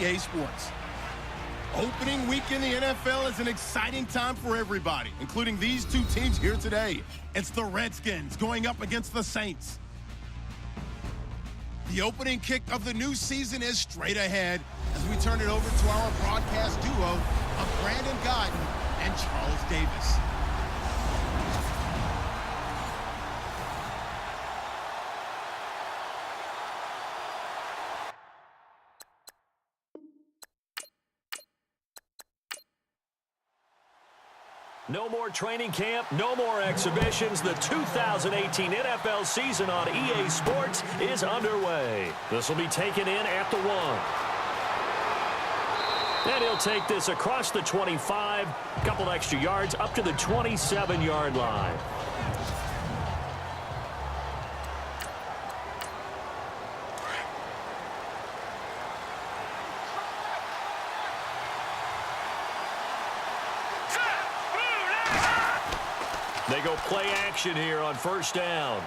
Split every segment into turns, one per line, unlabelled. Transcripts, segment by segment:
EA Sports. Opening week in the NFL is an exciting time for everybody, including these two teams here today. It's the Redskins going up against the Saints. The opening kick of the new season is straight ahead as we turn it over to our broadcast duo of Brandon Godden and Charles Davis.
No more training camp, no more exhibitions. The 2018 NFL season on EA Sports is underway. This will be taken in at the 1. And he'll take this across the 25, a couple extra yards up to the 27-yard line. They go play action here on first down.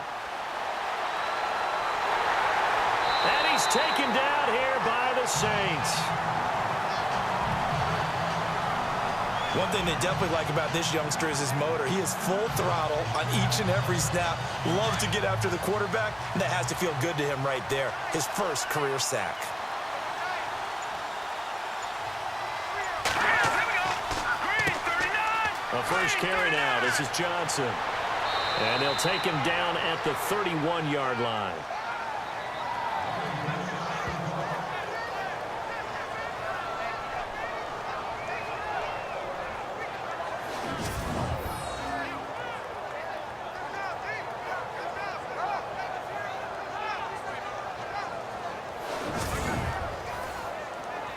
And he's taken down here by the Saints.
One thing they definitely like about this youngster is his motor. He is full throttle on each and every snap. Loves to get after the quarterback, and that has to feel good to him right there. His first career sack.
A first carry now. This is Johnson. And they'll take him down at the 31-yard line.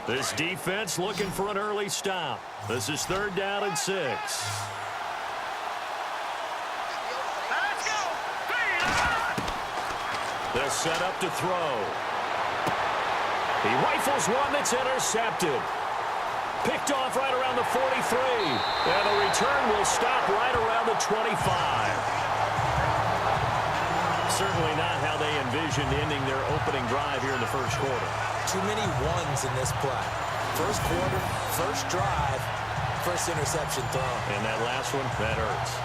This defense looking for an early stop. This is 3rd down and 6. They're set up to throw. He rifles one that's intercepted. Picked off right around the 43. And the return will stop right around the 25. Certainly not how they envisioned ending their opening drive here in the first quarter.
Too many ones in this play. First quarter, first drive, first interception thrown.
And that last one, that hurts.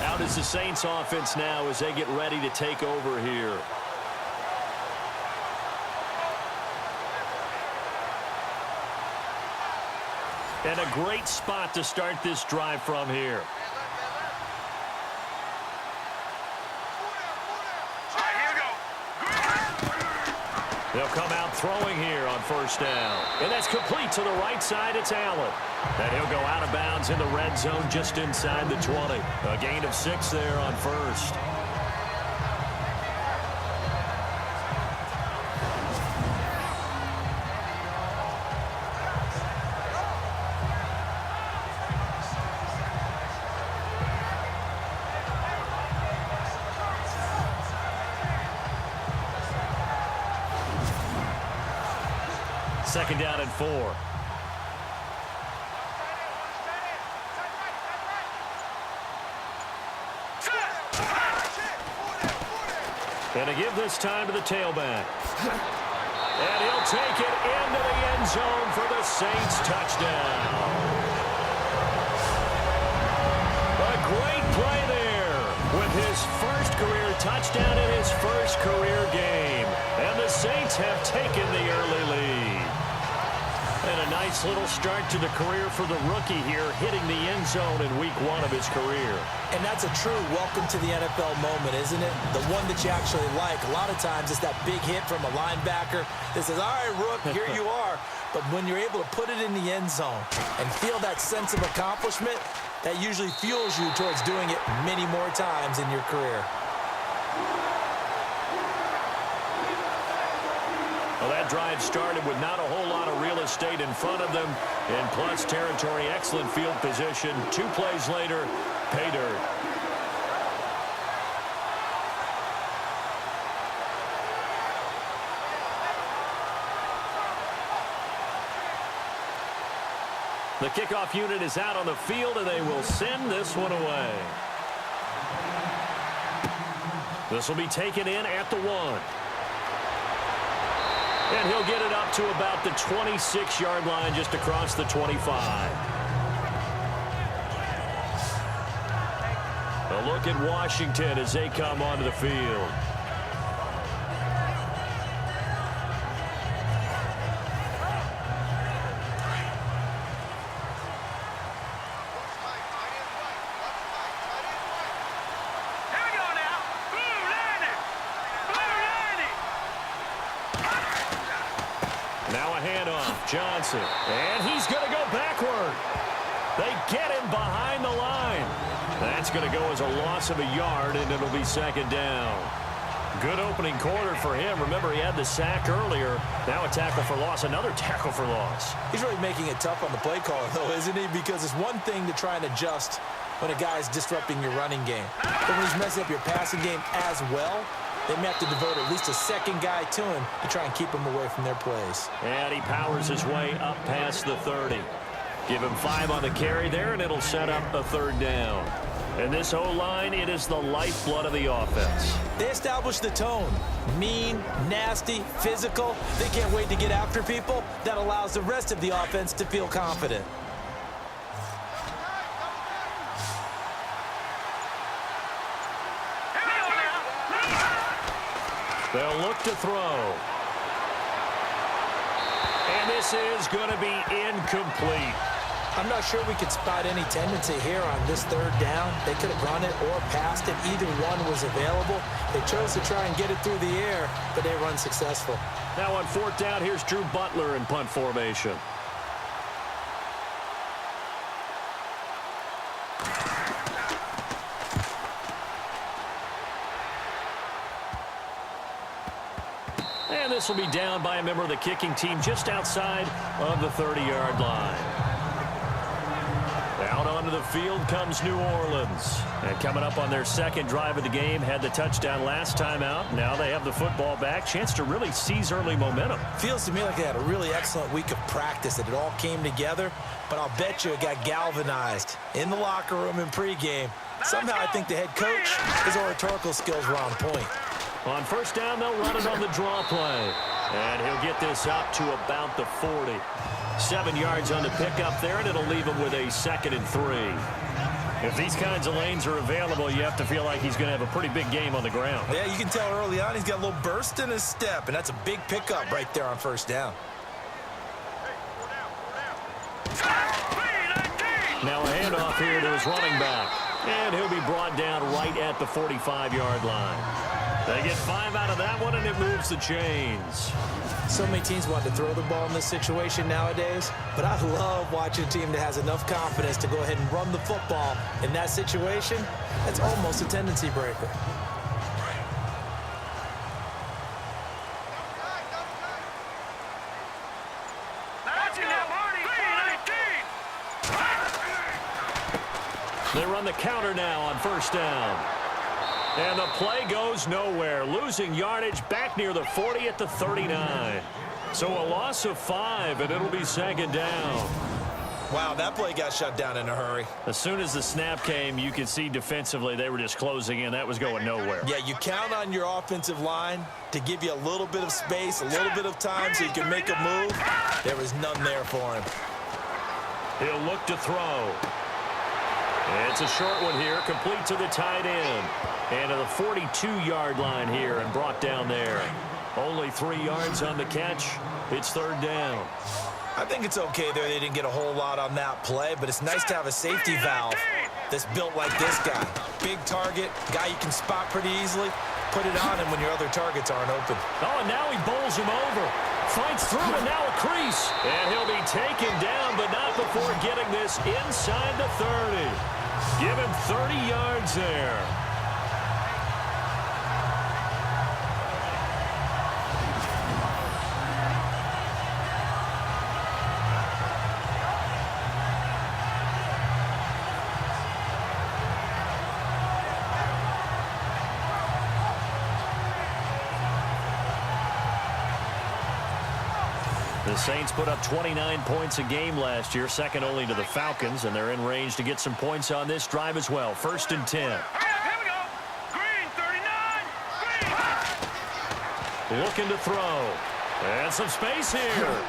Out is the Saints offense now as they get ready to take over here. And a great spot to start this drive from here. They'll come out throwing here on first down. And that's complete to the right side. It's Allen. And he'll go out of bounds in the red zone just inside the 20. A gain of 6 there on first. Second down and 4. And to give this time to the tailback. And he'll take it into the end zone for the Saints touchdown. A great play there with his first career touchdown in his first career game. And the Saints have taken the early lead. And a nice little start to the career for the rookie here, hitting the end zone in week 1 of his career.
And that's a true welcome to the NFL moment, isn't it? The one that you actually like. A lot of times it's that big hit from a linebacker that says, all right, Rook, here you are. But when you're able to put it in the end zone and feel that sense of accomplishment, that usually fuels you towards doing it many more times in your career.
Well, that drive started with not a whole lot of real estate in front of them. In plus territory, excellent field position. 2 plays later, pay dirt. The kickoff unit is out on the field, and they will send this one away. This will be taken in at the 1. And he'll get it up to about the 26-yard line, just across the 25. A look at Washington as they come onto the field. Johnson, and he's going to go backward. They get him behind the line. That's going to go as a loss of a yard, and it'll be second down. Good opening quarter for him. Remember, he had the sack earlier. Now a tackle for loss, another tackle for loss.
He's really making it tough on the play caller, though, isn't he? Because it's one thing to try and adjust when a guy's disrupting your running game. But when he's messing up your passing game as well, they may have to devote at least a second guy to him to try and keep him away from their plays.
And he powers his way up past the 30. Give him 5 on the carry there, and it'll set up a third down. And this O-line, it is the lifeblood of the offense.
They establish the tone. Mean, nasty, physical. They can't wait to get after people. That allows the rest of the offense to feel confident.
They'll look to throw. And this is going to be incomplete.
I'm not sure we could spot any tendency here on this third down. They could have run it or passed it. Either one was available. They chose to try and get it through the air, but they run successful.
Now on fourth down, here's Drew Butler in punt formation. And this will be down by a member of the kicking team just outside of the 30-yard line. Out onto the field comes New Orleans. And coming up on their second drive of the game, had the touchdown last time out. Now they have the football back. Chance to really seize early momentum.
Feels to me like they had a really excellent week of practice, that it all came together. But I'll bet you it got galvanized in the locker room in pregame. Somehow I think the head coach, his oratorical skills were on point.
On first down, they'll run it on the draw play. And he'll get this up to about the 40. 7 yards on the pickup there, and it'll leave him with a 2nd and 3. If these kinds of lanes are available, you have to feel like he's going to have a pretty big game on the ground.
Yeah, you can tell early on he's got a little burst in his step, and that's a big pickup right there on first down.
Now a handoff here to his running back. And he'll be brought down right at the 45-yard line. They get 5 out of that one, and it moves the chains.
So many teams want to throw the ball in this situation nowadays, but I love watching a team that has enough confidence to go ahead and run the football. In that situation, that's almost a tendency breaker.
They run the counter now on first down. And the play goes nowhere. Losing yardage back near the 40 at the 39. So a loss of 5, and it'll be second down.
Wow, that play got shut down in a hurry.
As soon as the snap came, you could see defensively they were just closing in. That was going nowhere.
Yeah, you count on your offensive line to give you a little bit of space, a little bit of time so you can make a move. There was none there for him.
He'll look to throw. It's a short one here, complete to the tight end. And to the 42-yard line here and brought down there. Only 3 yards on the catch. It's third down.
I think it's okay there. They didn't get a whole lot on that play, but it's nice to have a safety valve that's built like this guy. Big target, guy you can spot pretty easily. Put it on him when your other targets aren't open.
Oh, and now he bowls him over. Fights through, and now a crease. And he'll be taken down, but not before getting this inside the 30. Give him 30 yards there. The Saints put up 29 points a game last year, second only to the Falcons, and they're in range to get some points on this drive as well. 1st and 10.
Here we go. Green, 39. Green.
Looking to throw. And some space here.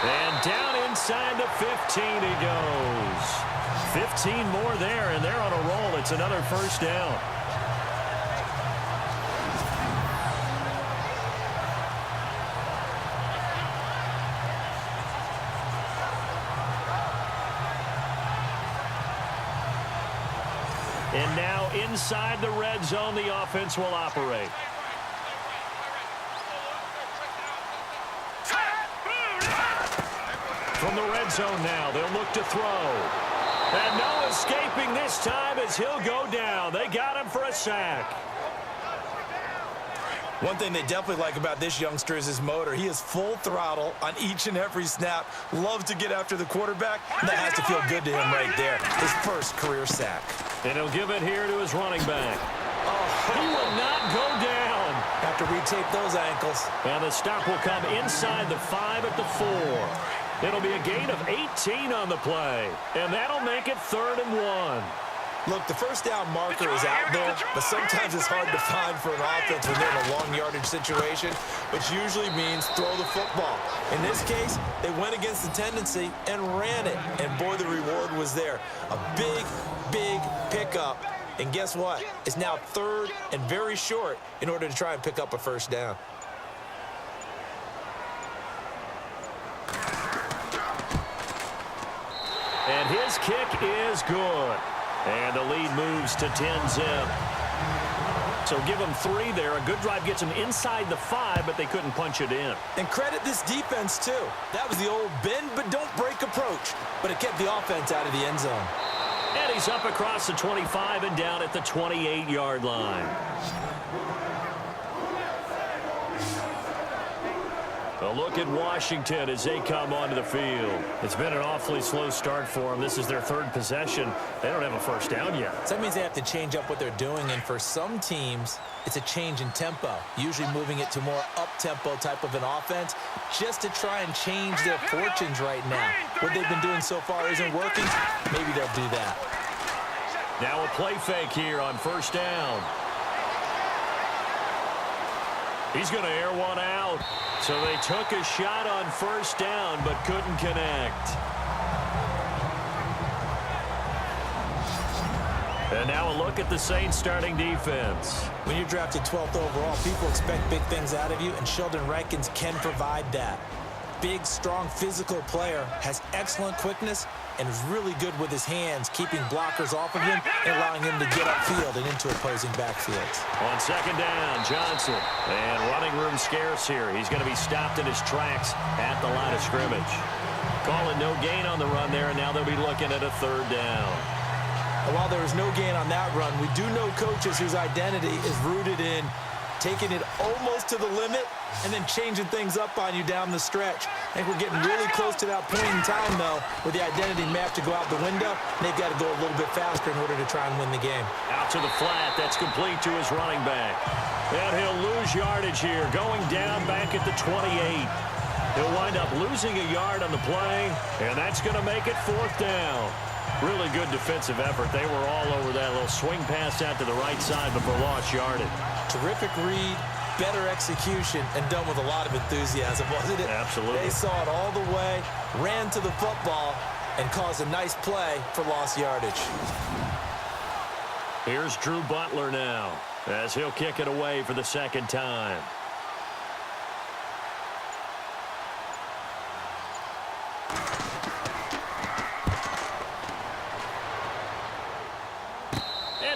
And down inside the 15 he goes. 15 more there, and they're on a roll. It's another first down. And now inside the red zone, the offense will operate. From the red zone now, they'll look to throw. And no escaping this time as he'll go down. They got him for a sack.
One thing they definitely like about this youngster is his motor. He is full throttle on each and every snap. Loves to get after the quarterback. And that has to feel good to him right there. His first career sack.
And he'll give it here to his running back. Oh, he will not go down.
Have to retape those ankles.
And the stop will come inside the 5 at the 4. It'll be a gain of 18 on the play. And that'll make it 3rd and 1.
Look, the first down marker is out there, but sometimes it's hard to find for an offense when they're in a long yardage situation, which usually means throw the football. In this case, they went against the tendency and ran it. And boy, the reward was there. A big, big pickup. And guess what? It's now 3rd and very short in order to try and pick up a first down.
And his kick is good. And the lead moves to 10-zip. So give them 3 there. A good drive gets them inside the 5, but they couldn't punch it in.
And credit this defense, too. That was the old bend but don't break approach. But it kept the offense out of the end zone.
And he's up across the 25 and down at the 28-yard line. A look at Washington as they come onto the field. It's been an awfully slow start for them. This is their 3rd possession. They don't have a first down yet.
So that means they have to change up what they're doing, and for some teams, it's a change in tempo, usually moving it to more up-tempo type of an offense just to try and change their fortunes right now. What they've been doing so far isn't working. Maybe they'll do that.
Now a play fake here on 1st down. He's going to air one out. So they took a shot on 1st down, but couldn't connect. And now a look at the Saints starting defense.
When you're drafted 12th overall, people expect big things out of you, and Sheldon Rankins can provide that. Big, strong, physical player, has excellent quickness, and is really good with his hands, keeping blockers off of him and allowing him to get upfield and into opposing backfields.
On 2nd down, Johnson. And running room scarce here. He's going to be stopped in his tracks at the line of scrimmage. Calling no gain on the run there, and now they'll be looking at a 3rd down.
And while there was no gain on that run, we do know coaches whose identity is rooted in taking it almost to the limit and then changing things up on you down the stretch. I think we're getting really close to that point in time, though, where the identity may have to go out the window, and they've got to go a little bit faster in order to try and win the game.
Out to the flat. That's complete to his running back. And he'll lose yardage here, going down back at the 28. He'll wind up losing a yard on the play, and that's going to make it 4th down. Really good defensive effort. They were all over that little swing pass out to the right side before lost yardage.
Terrific read, better execution, and done with a lot of enthusiasm, wasn't it?
Absolutely.
They saw it all the way, ran to the football, and caused a nice play for lost yardage.
Here's Drew Butler now, as he'll kick it away for the 2nd time.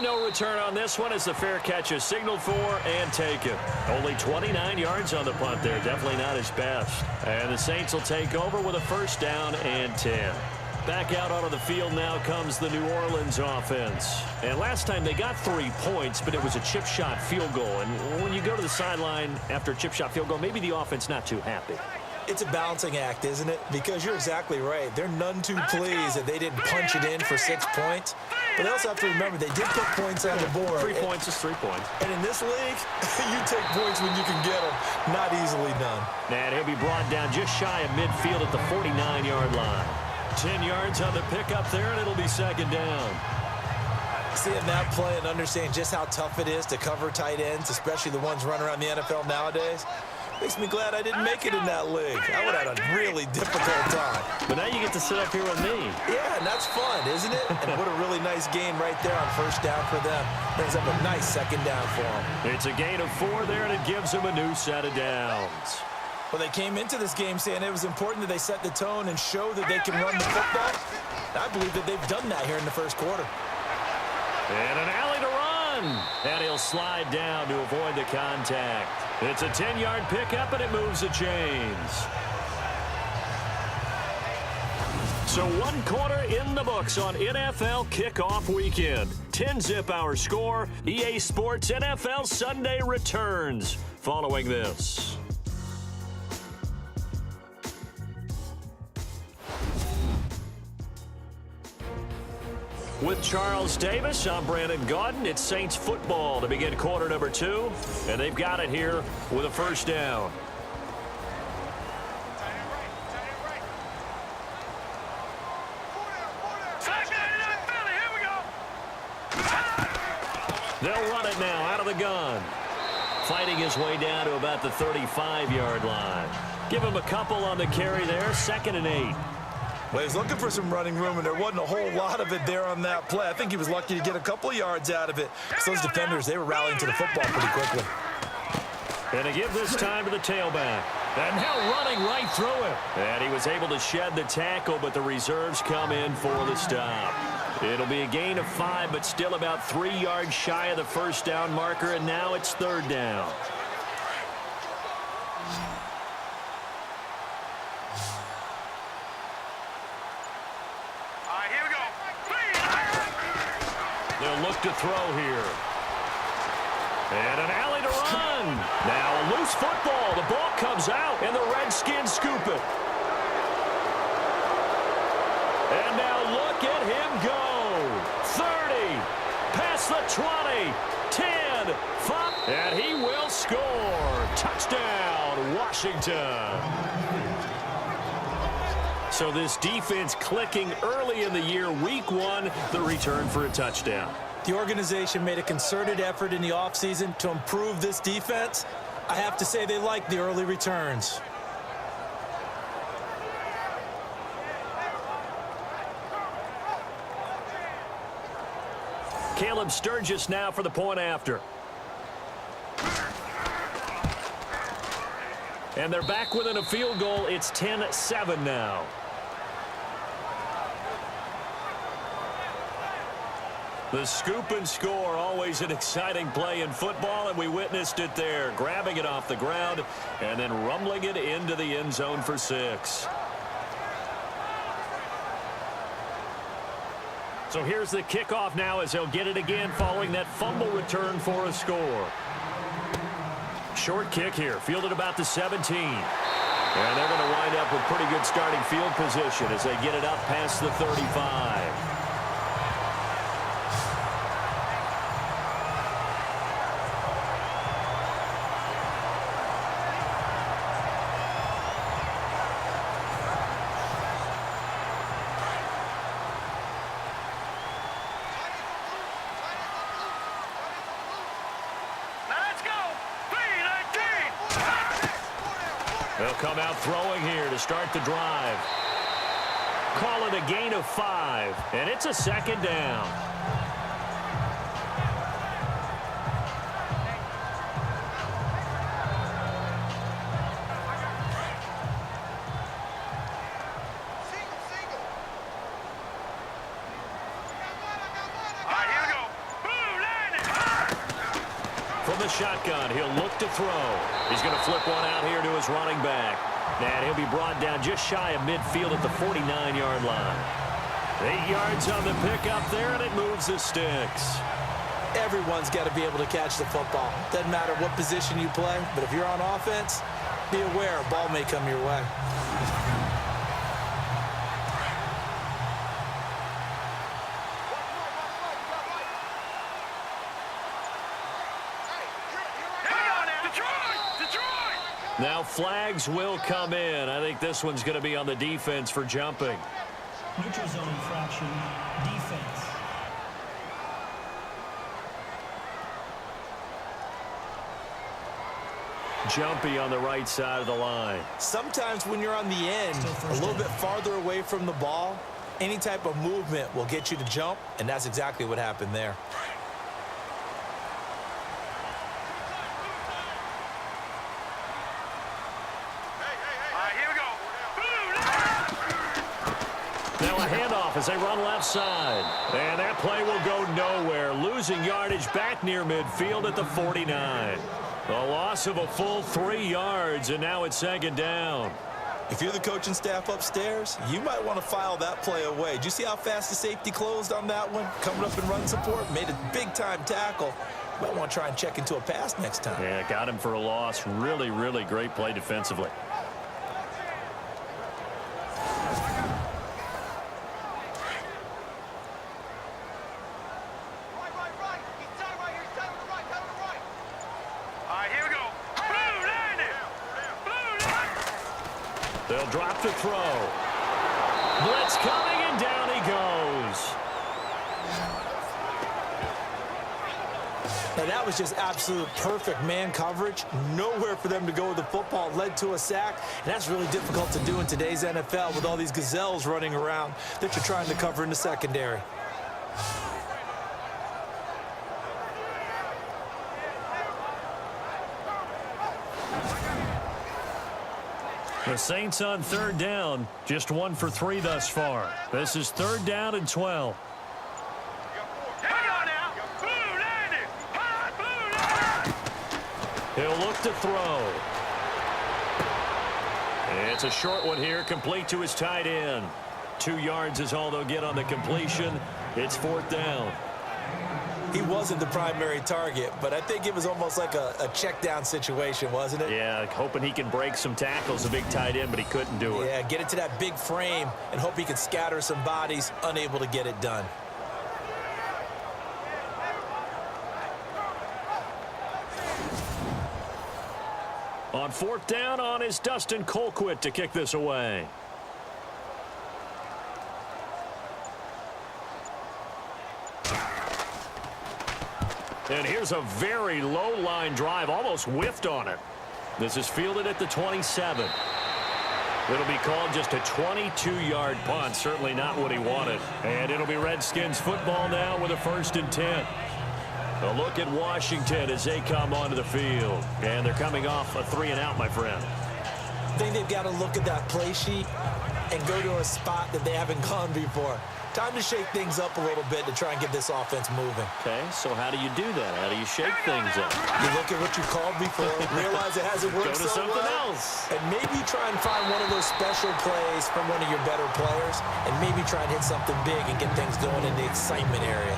No return on this one as the fair catch is signaled for and taken. Only 29 yards on the punt there. Definitely not his best. And the Saints will take over with a 1st down and 10. Back out onto the field now comes the New Orleans offense. And last time they got 3 points, but it was a chip shot field goal. And when you go to the sideline after a chip shot field goal, maybe the offense not too happy.
It's a balancing act, isn't it? Because you're exactly right. They're none too pleased that they didn't punch it in for 6 points. But they also have to remember they did put points on the board.
3 points is 3 points.
And in this league, you take points when you can get them. Not easily done.
And he'll be brought down just shy of midfield at the 49-yard line. 10 yards on the pickup there, and it'll be second down.
Seeing that play and understanding just how tough it is to cover tight ends, especially the ones running around the NFL nowadays, makes me glad I didn't make it in that league. I would have had a really difficult time.
But now you get to sit up here with me.
Yeah, and that's fun, isn't it? And what a really nice game right there on first down for them. Brings up a nice second down for them.
It's a gain of 4 there, and it gives them a new set of downs.
Well, they came into this game saying it was important that they set the tone and show that they can run the football. I believe that they've done that here in the first quarter.
And an alley to run. And he'll slide down to avoid the contact. It's a 10-yard pickup, and it moves the chains. So 1 quarter in the books on NFL kickoff weekend. 10-zip our score. EA Sports NFL Sunday returns following this. With Charles Davis, I'm Brandon Gaudin. It's Saints football to begin quarter number 2, and they've got it here with a first down. They'll run it now out of the gun. Fighting his way down to about the 35-yard line. Give him a couple on the carry there, 2nd and 8.
Well, he's looking for some running room, and there wasn't a whole lot of it there on that play. I think he was lucky to get a couple of yards out of it. Because those defenders, they were rallying to the football pretty quickly.
And to give this time to the tailback. And now running right through him. And he was able to shed the tackle, but the reserves come in for the stop. It'll be a gain of 5, but still about 3 yards shy of the first down marker, and now it's 3rd down. They'll look to throw here. And an alley to run. Now a loose football. The ball comes out, and the Redskins scoop it. And now look at him go. 30, past the 20, 10, 5, and he will score. Touchdown, Washington. So this defense clicking early in the year, week 1, the return for a touchdown.
The organization made a concerted effort in the offseason to improve this defense. I have to say they like the early returns.
Caleb Sturgis now for the point after. And they're back within a field goal. It's 10-7 now. The scoop and score, always an exciting play in football, and we witnessed it there. Grabbing it off the ground and then rumbling it into the end zone for 6. So here's the kickoff now as they'll get it again following that fumble return for a score. Short kick here, fielded about the 17. And they're going to wind up with pretty good starting field position as they get it up past the 35. They'll come out throwing here to start the drive. Call it a gain of 5, and it's a 2nd down. From the shotgun, he'll look to throw. He's going to flip one out here to his running back. And he'll be brought down just shy of midfield at the 49-yard line. 8 yards on the pickup there, and it moves the sticks.
Everyone's got to be able to catch the football. Doesn't matter what position you play, but if you're on offense, Be aware, a ball may come your way.
Now flags will come in. I think this one's going to be on the defense for jumping.
Neutral zone infraction, defense.
Jumpy on the right side of the line.
Sometimes when you're on the end, a little bit farther away from the ball, any type of movement will get you to jump, and that's exactly what happened there.
Now a handoff as they run left side. And that play will go nowhere. Losing yardage back near midfield at the 49. A loss of a full 3 yards, and now it's second down.
If you're the coaching staff upstairs, you might want to file that play away. Did you see how fast the safety closed on that one? Coming up in run support, made a big-time tackle. Might want to try and check into a pass next time.
Yeah, got him for a loss. Really, really great play defensively. They'll drop to throw. Blitz coming, and down he goes.
Now that was just absolute perfect man coverage. Nowhere for them to go with the football. Led to a sack, and that's really difficult to do in today's NFL with all these gazelles running around that you're trying to cover in the secondary.
The Saints on third down, just 1 for 3 thus far. This is 3rd down and 12. He'll look to throw. It's a short one here, complete to his tight end. 2 yards is all they'll get on the completion. It's 4th down.
He wasn't the primary target, but I think it was almost like a check down situation, wasn't it?
Yeah, hoping he can break some tackles, a big tight end, but he couldn't do it.
Yeah, get it to that big frame and hope he could scatter some bodies, unable to get it done.
On 4th down, on is Dustin Colquitt to kick this away. And here's a very low line drive, almost whiffed on it. This is fielded at the 27. It'll be called just a 22-yard punt, certainly not what he wanted. And it'll be Redskins football now with a 1st and 10. A look at Washington as they come onto the field. And they're coming off a 3-and-out, my friend.
I think they've got to look at that play sheet and go to a spot that they haven't gone before. Time to shake things up a little bit to try and get this offense moving.
Okay, so how do you do that? How do you shake things up?
You look at what you called before, realize it hasn't worked
Go to
so
something
well,
else.
and maybe try and find one of those special plays from one of your better players, and maybe try and hit something big and get things going in the excitement area.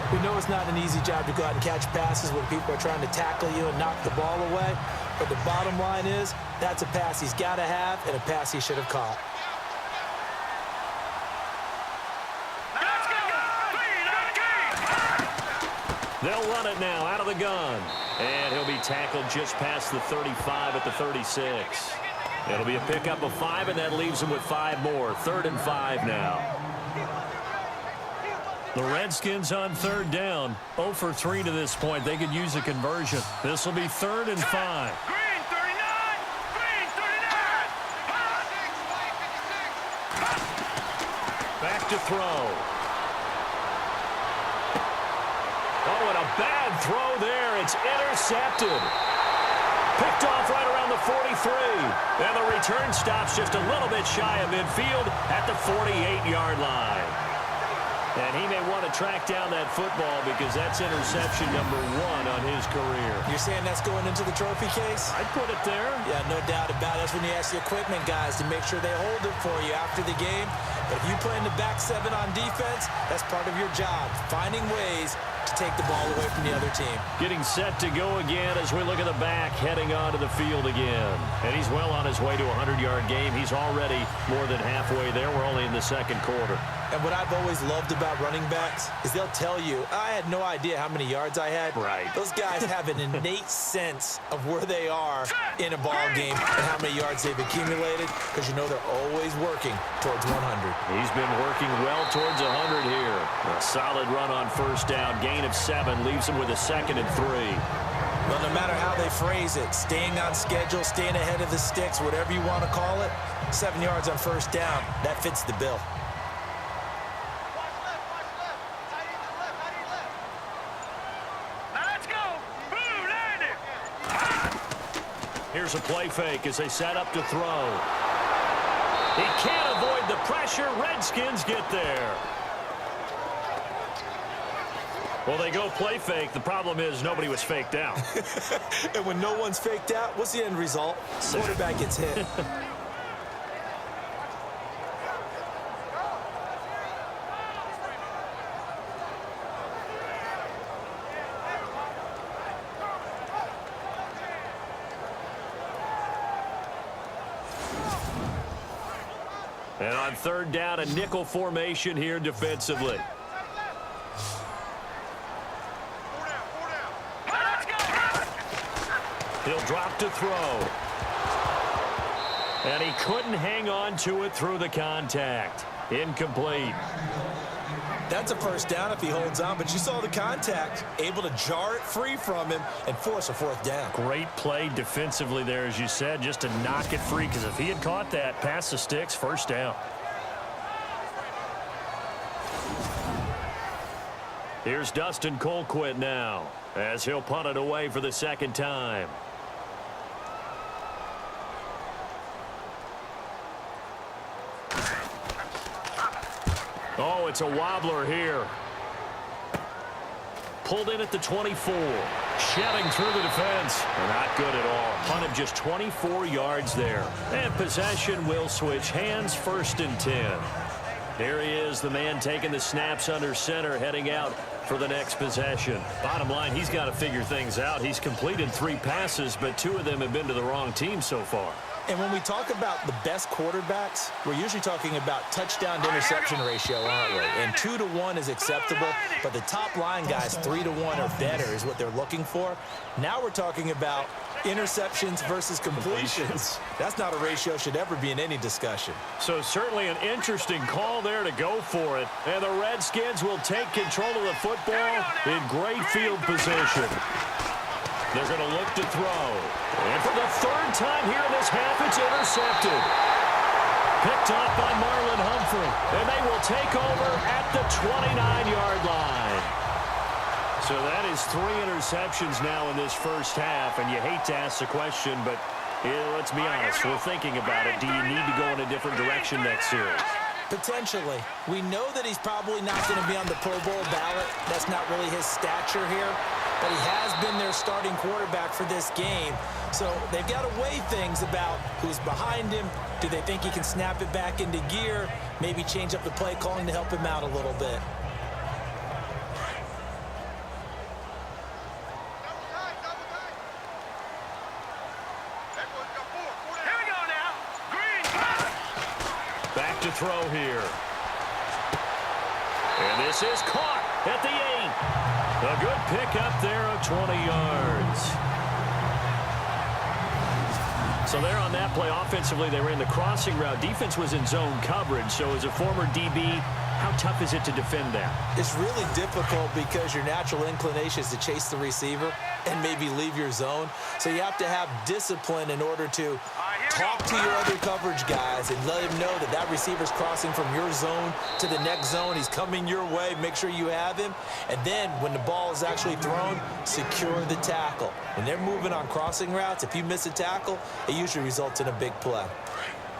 We know it's not an easy job to go out and catch passes when people are trying to tackle you and knock the ball away, but the bottom line is that's a pass he's got to have and a pass he should have caught.
They'll run it now out of the gun. And he'll be tackled just past the 35 at the 36. It'll be a pickup of 5, and that leaves him with 5 more. 3rd and 5 now. The Redskins on 3rd down. 0 for 3 to this point. They could use a conversion. This will be 3rd and 5.
Green 39! Green 39!
Back to throw. Oh, and a bad throw there. It's intercepted. Picked off right around the 43. And the return stops just a little bit shy of midfield at the 48-yard line. And he may want to track down that football because that's interception number 1 on his career.
You're saying that's going into the trophy case?
I'd put it there.
Yeah, no doubt about it. That's when you ask the equipment guys to make sure they hold it for you after the game. But if you play in the back 7 on defense, that's part of your job, finding ways to take the ball away from the other team.
Getting set to go again as we look at the back, heading onto the field again. And he's well on his way to a 100-yard game. He's already more than halfway there. We're only in the second quarter.
And what I've always loved about running backs is they'll tell you, I had no idea how many yards I had.
Right.
Those guys have an innate sense of where they are in a ball game and how many yards they've accumulated, because you know they're always working towards 100.
He's been working well towards 100 here. A solid run on first down. Gain of 7 leaves him with a 2nd and 3.
Well, no matter how they phrase it, staying on schedule, staying ahead of the sticks, whatever you want to call it, 7 yards on first down, that fits the bill.
Here's a play fake as they set up to throw. He can't avoid the pressure. Redskins get there. Well, they go play fake. The problem is nobody was faked out.
And when no one's faked out, what's the end result? Quarterback gets hit.
And on third down, a nickel formation here defensively. He'll drop to throw. And he couldn't hang on to it through the contact. Incomplete.
That's a first down if he holds on, but you saw the contact, able to jar it free from him and force a fourth down.
Great play defensively there, as you said, just to knock it free, because if he had caught that, past the sticks, first down. Here's Dustin Colquitt now, as he'll punt it away for the second time. Oh, it's a wobbler here. Pulled in at the 24. Shedding through the defense. Not good at all. Punt of just 24 yards there. And possession will switch hands, 1st and 10. Here he is, the man taking the snaps under center, heading out for the next possession. Bottom line, he's got to figure things out. He's completed 3 passes, but 2 of them have been to the wrong team so far.
And when we talk about the best quarterbacks, we're usually talking about touchdown to interception ratio, aren't we? And 2 to 1 is acceptable, but the top line guys, 3 to 1 or better is what they're looking for. Now we're talking about interceptions versus completions. That's not a ratio should ever be in any discussion.
So certainly an interesting call there to go for it. And the Redskins will take control of the football in great field position. They're going to look to throw. And for the 3rd time here in this half, it's intercepted. Picked off by Marlon Humphrey. And they will take over at the 29-yard line. So that is 3 interceptions now in this first half. And you hate to ask the question, but let's be honest. We're thinking about it. Do you need to go in a different direction next series?
Potentially. We know that he's probably not going to be on the Pro Bowl ballot. That's not really his stature here. But he has been their starting quarterback for this game. So they've got to weigh things about who's behind him. Do they think he can snap it back into gear? Maybe change up the play calling to help him out a little bit.
Here we go now. Green.
Back to throw here. And this is caught at the 8. A good pickup there of 20 yards. So there on that play, offensively, they were in the crossing route. Defense was in zone coverage. So as a former DB, how tough is it to defend that?
It's really difficult because your natural inclination is to chase the receiver and maybe leave your zone. So you have to have discipline in order to talk to your other coverage guys and let him know that that receiver's crossing from your zone to the next zone. He's coming your way. Make sure you have him. And then when the ball is actually thrown, secure the tackle. When they're moving on crossing routes, if you miss a tackle, it usually results in a big play.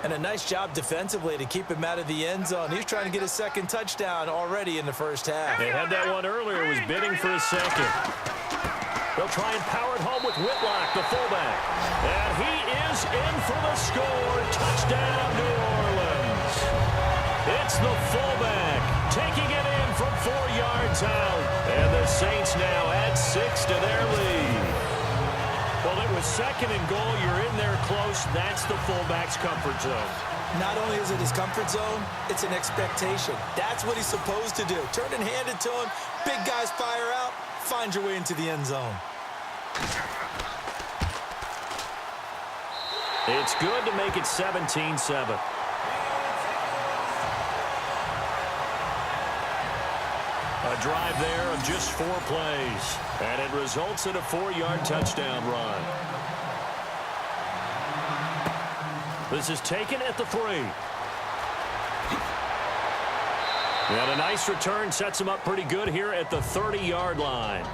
And a nice job defensively to keep him out of the end zone. He's trying to get his 2nd touchdown already in the first half.
They had that one earlier, was bidding for his 2nd. They'll try and power it home with Whitlock, the fullback. And he is in for the score. Touchdown, New Orleans. It's the fullback taking it in from 4 yards down. And the Saints now add 6 to their lead. Well, it was 2nd and goal. You're in there close. That's the fullback's comfort zone.
Not only is it his comfort zone, it's an expectation. That's what he's supposed to do. Turn and hand it to him. Big guys fire out. Find your way into the end zone.
It's good to make it 17-7. A drive there of just 4 plays. And it results in a 4-yard touchdown run. This is taken at the 3. And a nice return sets him up pretty good here at the 30-yard line.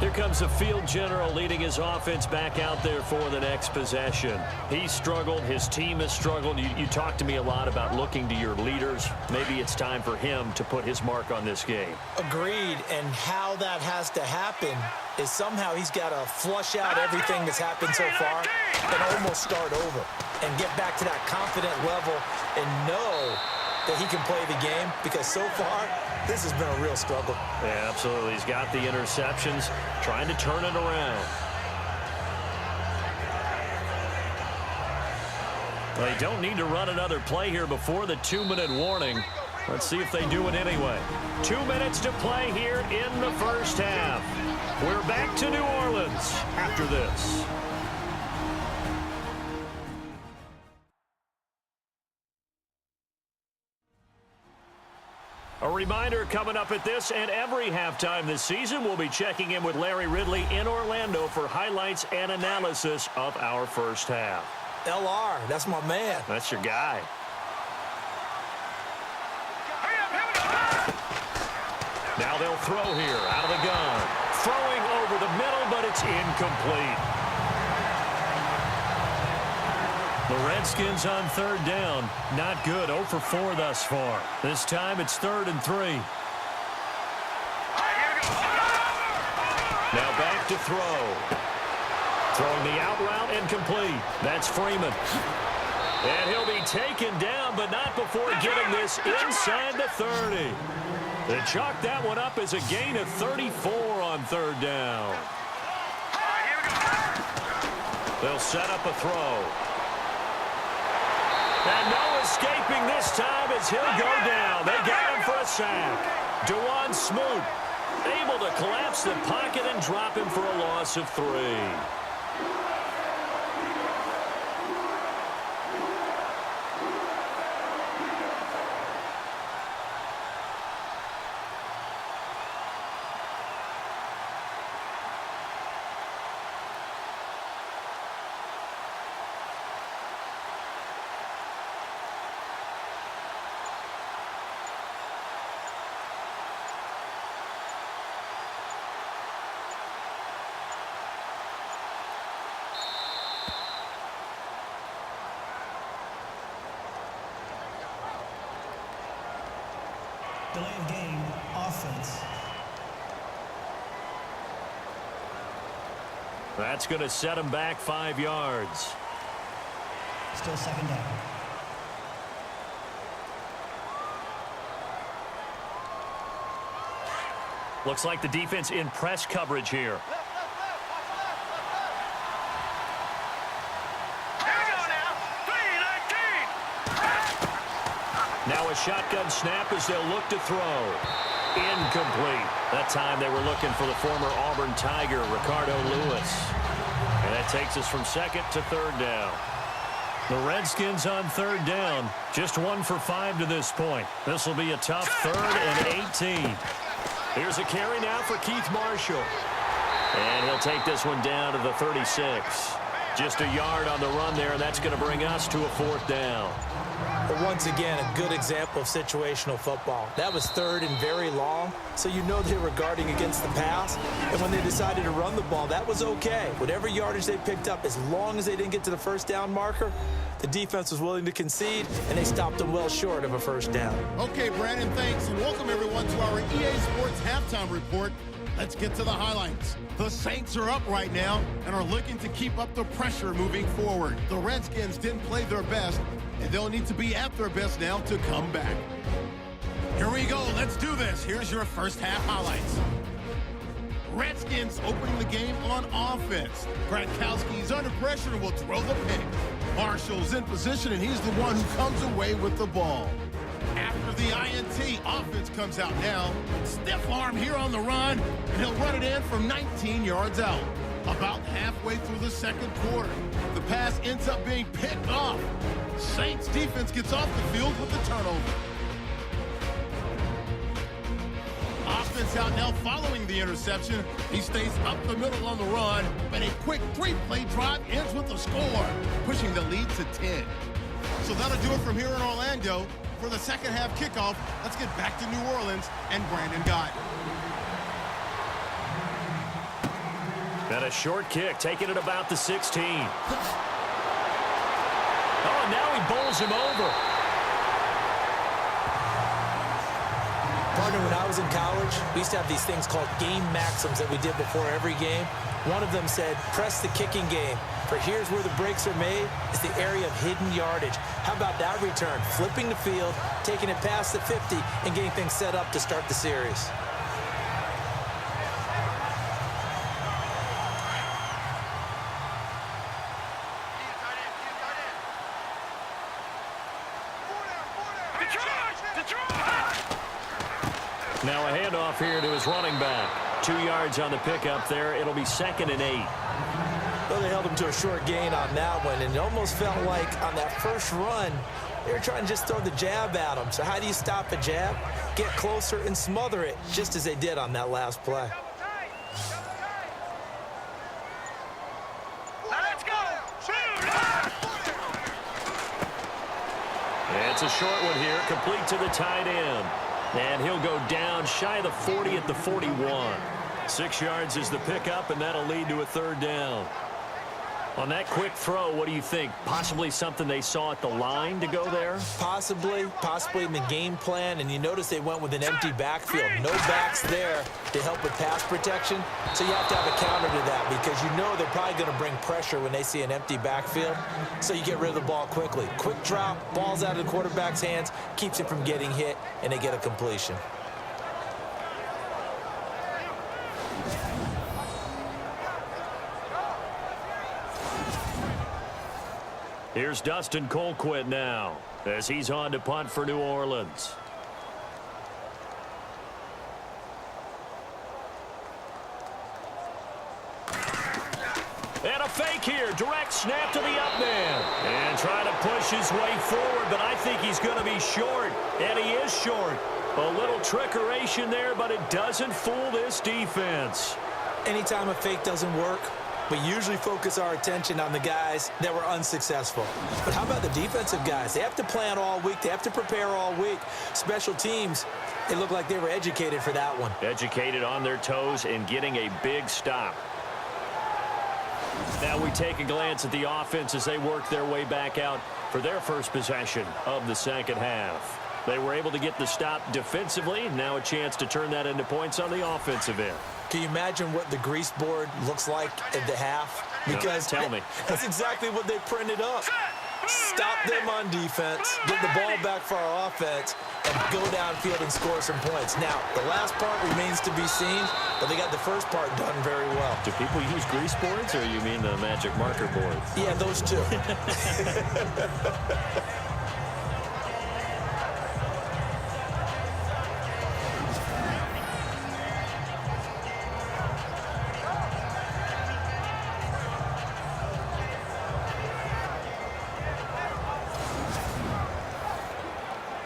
Here comes the field general leading his offense back out there for the next possession. He's struggled. His team has struggled. You talked to me a lot about looking to your leaders. Maybe it's time for him to put his mark on this game.
Agreed. And how that has to happen is somehow he's got to flush out everything that's happened so far and almost start over and get back to that confident level and know that he can play the game, because so far this has been a real struggle.
Yeah, absolutely. He's got the interceptions, trying to turn it around. Well, they don't need to run another play here before the 2-minute warning. Let's see if they do it anyway. 2 minutes to play here in the first half. We're back to New Orleans after this. A reminder coming up at this and every halftime this season, we'll be checking in with Larry Ridley in Orlando for highlights and analysis of our first half.
LR, that's my man.
That's your guy. Now they'll throw here out of the gun. Throwing over the middle, but it's incomplete. The Redskins on 3rd down. Not good. 0 for 4 thus far. This time it's 3rd and 3. Now back to throw. Throwing the out route incomplete. That's Freeman. And he'll be taken down, but not before getting this inside the 30. They chalk that one up as a gain of 34 on 3rd down. They'll set up a throw. And no escaping this time as he'll go down. They got him for a sack. Dewan Smoot able to collapse the pocket and drop him for a loss of 3.
Delay of game, offense.
That's going to set him back 5 yards.
Still 2nd down.
Looks like the defense in press coverage here. Now a shotgun snap as they'll look to throw. Incomplete. That time they were looking for the former Auburn Tiger, Ricardo Lewis. And that takes us from 2nd to 3rd down. The Redskins on 3rd down. Just 1 for 5 to this point. This will be a tough 3rd and 18. Here's a carry now for Keith Marshall. And he'll take this one down to the 36. Just a yard on the run there, and that's going to bring us to a 4th down.
But once again, a good example of situational football. That was 3rd and very long, so you know they were guarding against the pass. And when they decided to run the ball, that was okay. Whatever yardage they picked up, as long as they didn't get to the 1st down marker, the defense was willing to concede, and they stopped them well short of a 1st down.
Okay, Brandon, thanks, and welcome everyone to our EA Sports Halftime Report. Let's get to the highlights. The Saints are up right now and are looking to keep up the pressure moving forward. The Redskins didn't play their best, and they'll need to be at their best now to come back. Here we go. Let's do this. Here's your first half highlights. Redskins opening the game on offense. Gronkowski's under pressure and will throw the pick. Marshall's in position, and he's the one who comes away with the ball. After the INT, offense comes out now. Stiff arm here on the run, and he'll run it in from 19 yards out. About halfway through the second quarter, the pass ends up being picked off. Saints defense gets off the field with the turnover. Offense out now following the interception. He stays up the middle on the run, but a quick three-play drive ends with a score, pushing the lead to 10. So that'll do it from here in Orlando. For the second half kickoff, let's get back to New Orleans and Brandon Gott.
And a short kick, taking it about the 16. Oh, now he bowls him over.
Partner, when I was in college, we used to have these things called game maxims that we did before every game. One of them said, press the kicking game. For here's where the breaks are made, is the area of hidden yardage. How about that return? Flipping the field, taking it past the 50, and getting things set up to start the series.
Now a handoff here to his running back. 2 yards on the pickup there. It'll be 2nd and 8.
Well, they held him to a short gain on that one, and it almost felt like on that first run, they were trying to just throw the jab at him. So how do you stop a jab? Get closer and smother it, just as they did on that last play.
Let's go!
It's a short one here, complete to the tight end. And he'll go down shy of the 40 at the 41. 6 yards is the pickup, and that'll lead to a 3rd down. On that quick throw, what do you think? Possibly something they saw at the line to go there?
Possibly in the game plan, and you notice they went with an empty backfield. No backs there to help with pass protection, so you have to have a counter to that because you know they're probably going to bring pressure when they see an empty backfield, so you get rid of the ball quickly. Quick drop, ball's out of the quarterback's hands, keeps it from getting hit, and they get a completion.
Here's Dustin Colquitt now as he's on to punt for New Orleans. And a fake here. Direct snap to the up man. And trying to push his way forward, but I think he's going to be short. And he is short. A little trickeration there, but it doesn't fool this defense.
Anytime a fake doesn't work, we usually focus our attention on the guys that were unsuccessful. But how about the defensive guys? They have to plan all week. They have to prepare all week. Special teams, they look like they were educated for that one.
Educated on their toes and getting a big stop. Now we take a glance at the offense as they work their way back out for their first possession of the second half. They were able to get the stop defensively. Now a chance to turn that into points on the offensive end.
Can you imagine what the grease board looks like at the half? Because
no, tell me.
That's exactly what they printed up. Stop them on defense, get the ball back for our offense, and go downfield and score some points. Now, the last part remains to be seen, but they got the first part done very well.
Do people use grease boards, or you mean the magic marker boards?
Yeah, those two.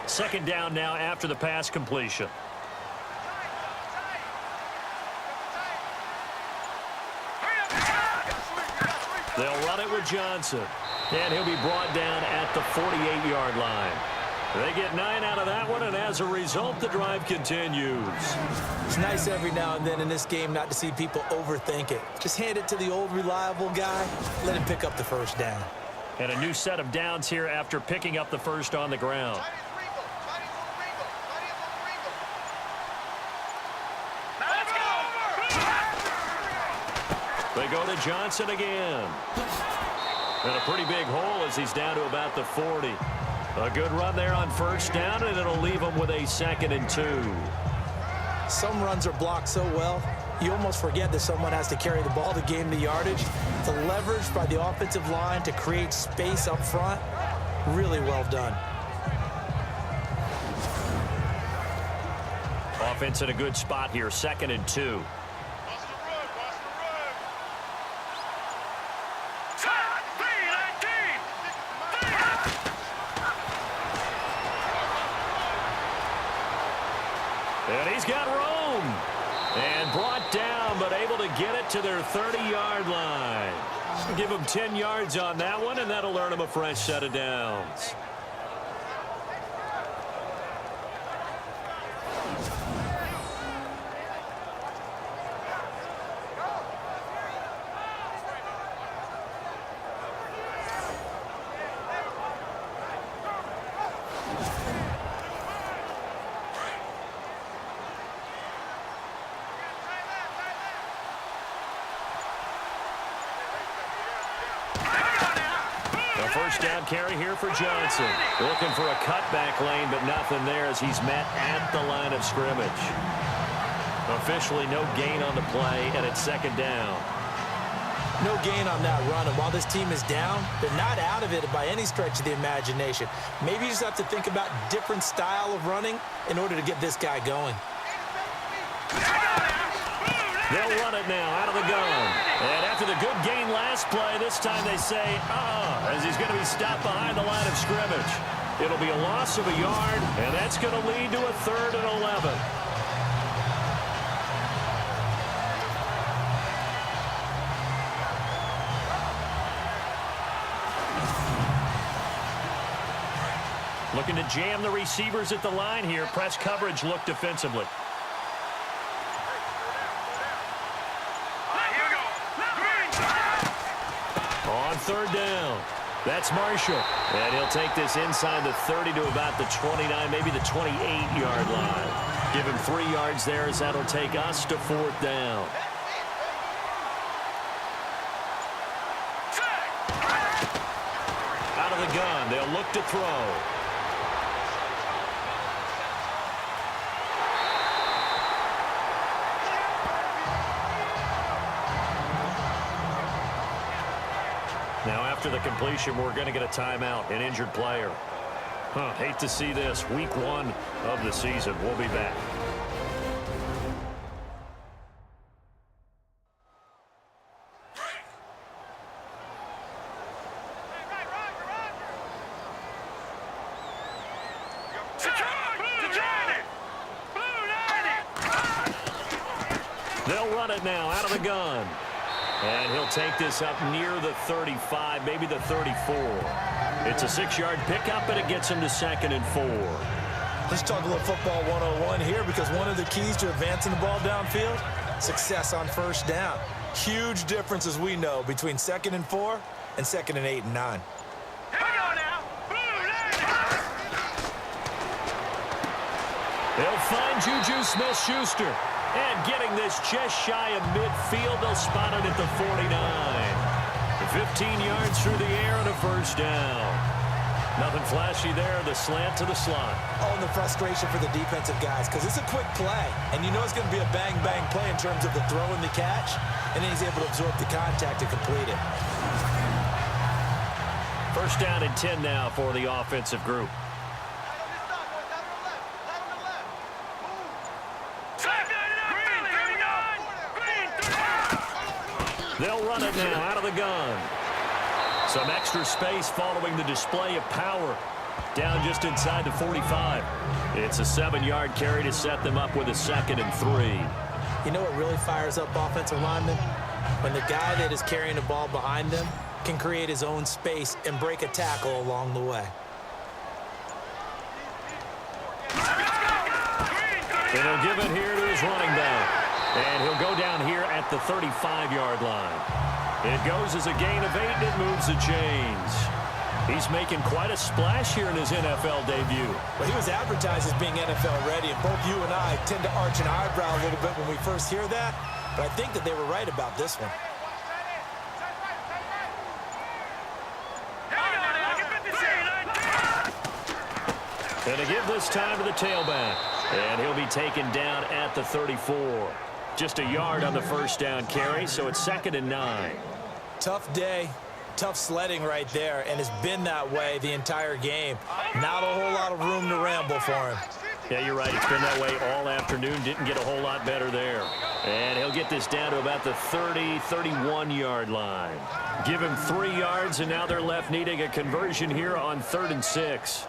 Second down now after the pass completion. They'll run it with Johnson. And he'll be brought down at the 48-yard line. They get 9 out of that one, and as a result, the drive continues.
It's nice every now and then in this game not to see people overthink it. Just hand it to the old reliable guy. Let him pick up the first down.
And a new set of downs here after picking up the first on the ground. They go to Johnson again. And a pretty big hole as he's down to about the 40. A good run there on first down, and it'll leave him with a 2nd and 2.
Some runs are blocked so well, you almost forget that someone has to carry the ball to gain the yardage. The leverage by the offensive line to create space up front, really well done.
Offense in a good spot here, 2nd and 2. And he's got room. And brought down, but able to get it to their 30-yard line. Give him 10 yards on that one, and that'll earn him a fresh set of downs. First down carry here for Johnson. Looking for a cutback lane, but nothing there as he's met at the line of scrimmage. Officially no gain on the play, and it's 2nd down.
No gain on that run, and while this team is down, they're not out of it by any stretch of the imagination. Maybe you just have to think about different style of running in order to get this guy going.
They'll run it now out of the gun. And after the good gain last play, this time they say, as he's going to be stopped behind the line of scrimmage. It'll be a loss of a yard, and that's going to lead to a 3rd and 11. Looking to jam the receivers at the line here. Press coverage look defensively. On 3rd down, that's Marshall. And he'll take this inside the 30 to about the 29, maybe the 28-yard line. Give him 3 yards there as that'll take us to 4th down. Out of the gun, they'll look to throw. Now, after the completion, we're going to get a timeout, an injured player. Hate to see this. Week 1 of the season. We'll be back. They'll run it now out of the gun. And he'll take this up near the 35, maybe the 34. It's a 6-yard pickup, and it gets him to 2nd and 4.
Let's talk a little football 101 here, because one of the keys to advancing the ball downfield, success on first down. Huge difference, as we know, between 2nd and 4 and 2nd and 8 and 9.
They'll find Juju Smith-Schuster. And getting this just shy of midfield, they'll spot it at the 49. 15 yards through the air and a first down. Nothing flashy there, the slant to the slot.
Oh, and the frustration for the defensive guys, because it's a quick play. And you know it's going to be a bang-bang play in terms of the throw and the catch. And then he's able to absorb the contact to complete it.
First down and 10 now for the offensive group. They'll run it now out of the gun. Some extra space following the display of power. Down just inside the 45. It's a 7-yard carry to set them up with a 2nd and 3.
You know what really fires up offensive linemen? When the guy that is carrying the ball behind them can create his own space and break a tackle along the way.
And he'll give it here to his running back. And he'll go down here at the 35-yard line. It goes as a gain of 8, and it moves the chains. He's making quite a splash here in his NFL debut.
Well, he was advertised as being NFL ready, and both you and I tend to arch an eyebrow a little bit when we first hear that, but I think that they were right about this one.
And to give this time to the tailback. And he'll be taken down at the 34. Just a yard on the first down carry, so it's 2nd and 9.
Tough day. Tough sledding right there, and it's been that way the entire game. Not a whole lot of room to ramble for him.
Yeah, you're right. It's been that way all afternoon. Didn't get a whole lot better there. And he'll get this down to about the 30, 31-yard line. Give him 3 yards, and now they're left needing a conversion here on 3rd and 6.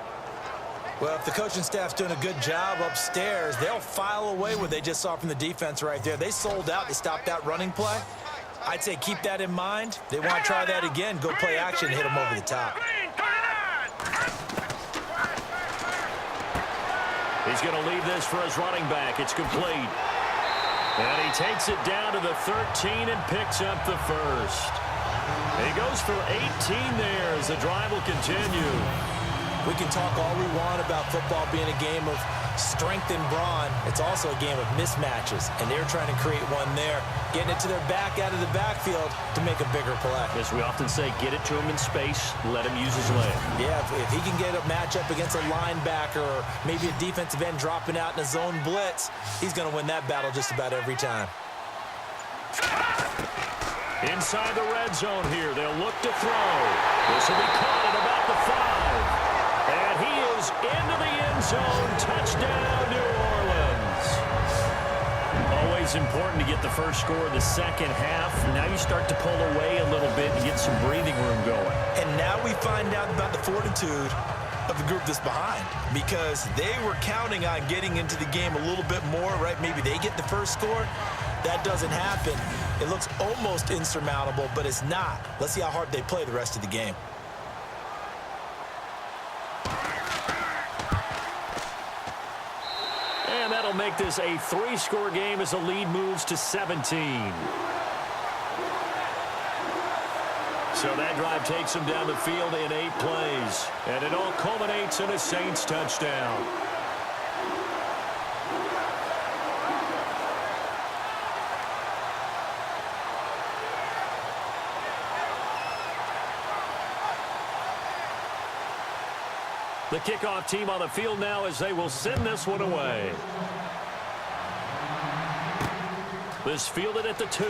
Well, if the coaching staff's doing a good job upstairs, they'll file away what they just saw from the defense right there. They sold out to stop that running play. I'd say keep that in mind. They want to try that again. Go play action and hit them over the top.
He's going to leave this for his running back. It's complete. And he takes it down to the 13 and picks up the first. He goes for 18 there as the drive will continue.
We can talk all we want about football being a game of strength and brawn. It's also a game of mismatches, and they're trying to create one there, getting it to their back out of the backfield to make a bigger play.
As we often say, get it to him in space, let him use his leg.
Yeah, if he can get a matchup against a linebacker or maybe a defensive end dropping out in a zone blitz, he's going to win that battle just about every time.
Inside the red zone here, they'll look to throw. This will be caught at about the 5. And he is into the end zone. Touchdown, New Orleans. Always important to get the first score of the second half. Now you start to pull away a little bit and get some breathing room going.
And now we find out about the fortitude of the group that's behind, because they were counting on getting into the game a little bit more, right? Maybe they get the first score. That doesn't happen. It looks almost insurmountable, but it's not. Let's see how hard they play the rest of the game.
And that'll make this a 3-score game as the lead moves to 17. So that drive takes them down the field in 8 plays. And it all culminates in a Saints touchdown. The kickoff team on the field now as they will send this one away. This fielded at the 2.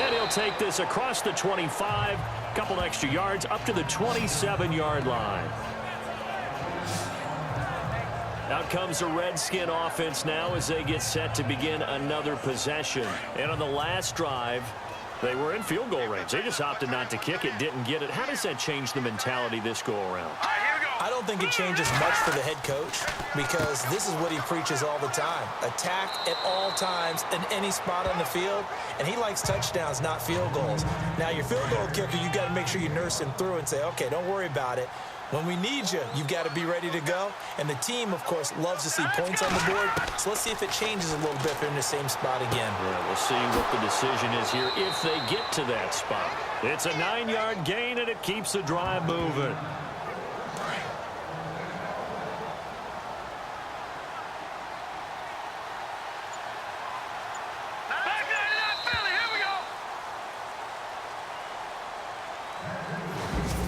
And he'll take this across the 25, couple extra yards up to the 27-yard line. Out comes the Redskin offense now as they get set to begin another possession. And on the last drive, they were in field goal range. They just opted not to kick it, didn't get it. How does that change the mentality this go-around?
I don't think it changes much for the head coach, because this is what he preaches all the time. Attack at all times in any spot on the field, and he likes touchdowns, not field goals. Now, your field goal kicker, you've got to make sure you nurse him through and say, okay, don't worry about it. When we need you, you've got to be ready to go. And the team, of course, loves to see points on the board. So let's see if it changes a little bit if they're in the same spot again.
Yeah, we'll see what the decision is here if they get to that spot. It's a 9-yard gain, and it keeps the drive moving.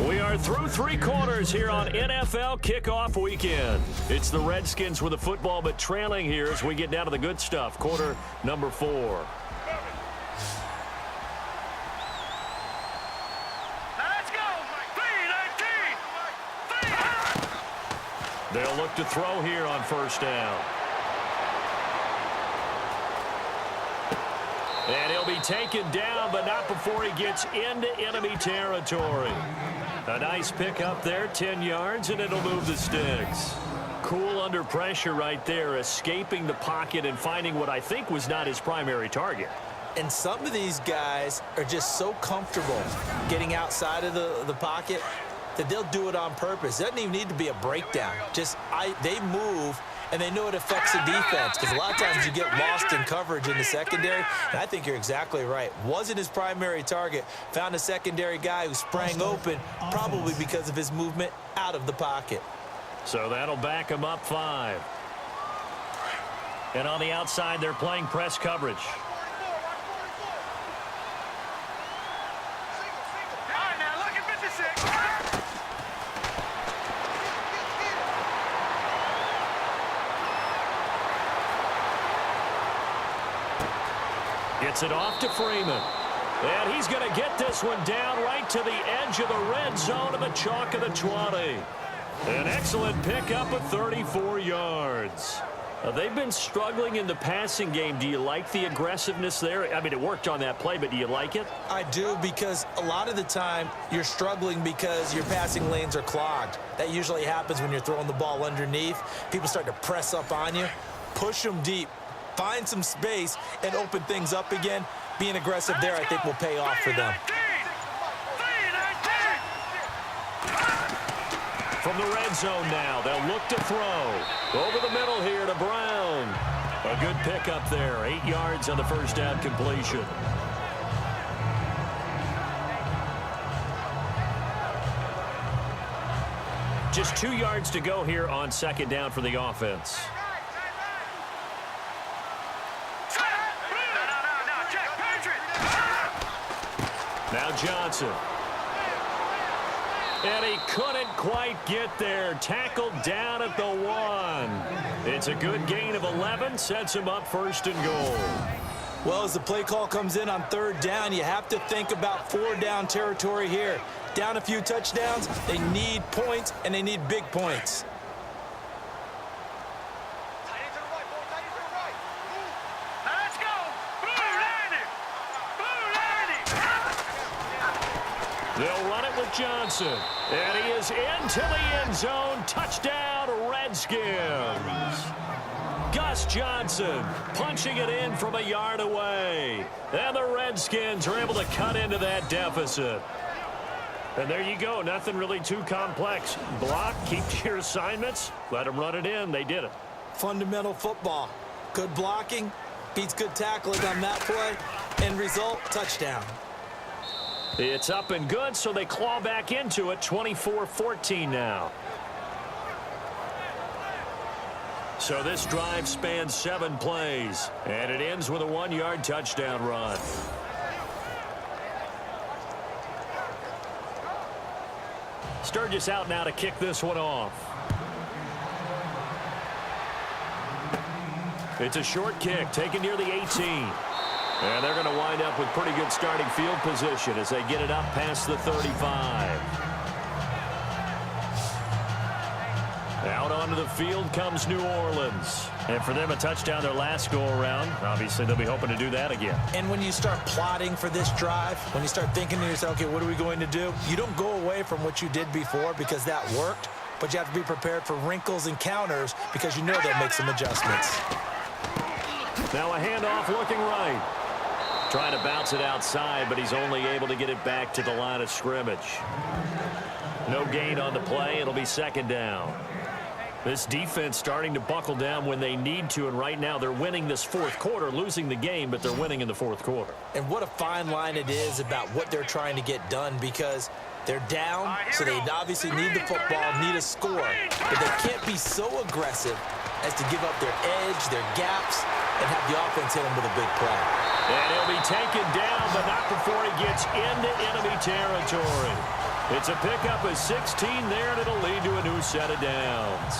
We are through 3 quarters here on NFL Kickoff Weekend. It's the Redskins with the football, but trailing here as we get down to the good stuff. Quarter number 4.
Let's go! 3-19!
They'll look to throw here on first down. And he'll be taken down, but not before he gets into enemy territory. A nice pick up there, 10 yards, and it'll move the sticks. Cool under pressure right there, escaping the pocket and finding what I think was not his primary target.
And some of these guys are just so comfortable getting outside of the pocket that they'll do it on purpose. It doesn't even need to be a breakdown. They move, and they know it affects the defense, because a lot of times you get lost in coverage in the secondary, and I think you're exactly right. Wasn't his primary target. Found a secondary guy who sprang open, probably because of his movement out of the pocket.
So that'll back him up 5. And on the outside, they're playing press coverage.
All right, now look at 56.
Gets it off to Freeman. And he's going to get this one down right to the edge of the red zone of the chalk of the 20. An excellent pickup of 34 yards. They've been struggling in the passing game. Do you like the aggressiveness there? I mean, it worked on that play, but do you like it?
I do, because a lot of the time you're struggling because your passing lanes are clogged. That usually happens when you're throwing the ball underneath. People start to press up on you. Push them deep. Find some space and open things up again. Being aggressive there, I think, will pay off for them.
From the red zone now, they'll look to throw. Over the middle here to Brown. A good pickup there. 8 yards on the first down completion. Just 2 yards to go here on second down for the offense. Now Johnson. And he couldn't quite get there. Tackled down at the 1. It's a good gain of 11. Sets him up first and goal.
Well, as the play call comes in on third down, you have to think about 4-down territory here. Down a few touchdowns, they need points, and they need big points.
They'll run it with Johnson. And he is into the end zone. Touchdown, Redskins. Gus Johnson punching it in from a yard away. And the Redskins are able to cut into that deficit. And there you go. Nothing really too complex. Block, keep to your assignments. Let them run it in. They did it.
Fundamental football. Good blocking, beats good tackling on that play. End result, touchdown.
It's up and good, so they claw back into it. 24-14 now. So this drive spans 7 plays, and it ends with a 1-yard touchdown run. Sturgis out now to kick this one off. It's a short kick, taken near the 18. And they're going to wind up with pretty good starting field position as they get it up past the 35. Out onto the field comes New Orleans. And for them, a touchdown their last go-around. Obviously, they'll be hoping to do that again.
And when you start plotting for this drive, when you start thinking to yourself, okay, what are we going to do? You don't go away from what you did before because that worked, but you have to be prepared for wrinkles and counters because you know they'll make some adjustments.
Now a handoff looking right. Trying to bounce it outside, but he's only able to get it back to the line of scrimmage. No gain on the play. It'll be second down. This defense starting to buckle down when they need to, and right now they're winning this fourth quarter, losing the game, but they're winning in the fourth quarter.
And what a fine line it is about what they're trying to get done, because they're down, so they obviously need the football, need a score, but they can't be so aggressive as to give up their edge, their gaps, and have the offense hit them with a big play.
And he'll be taken down, but not before he gets into enemy territory. It's a pickup of 16 there, and it'll lead to a new set of downs.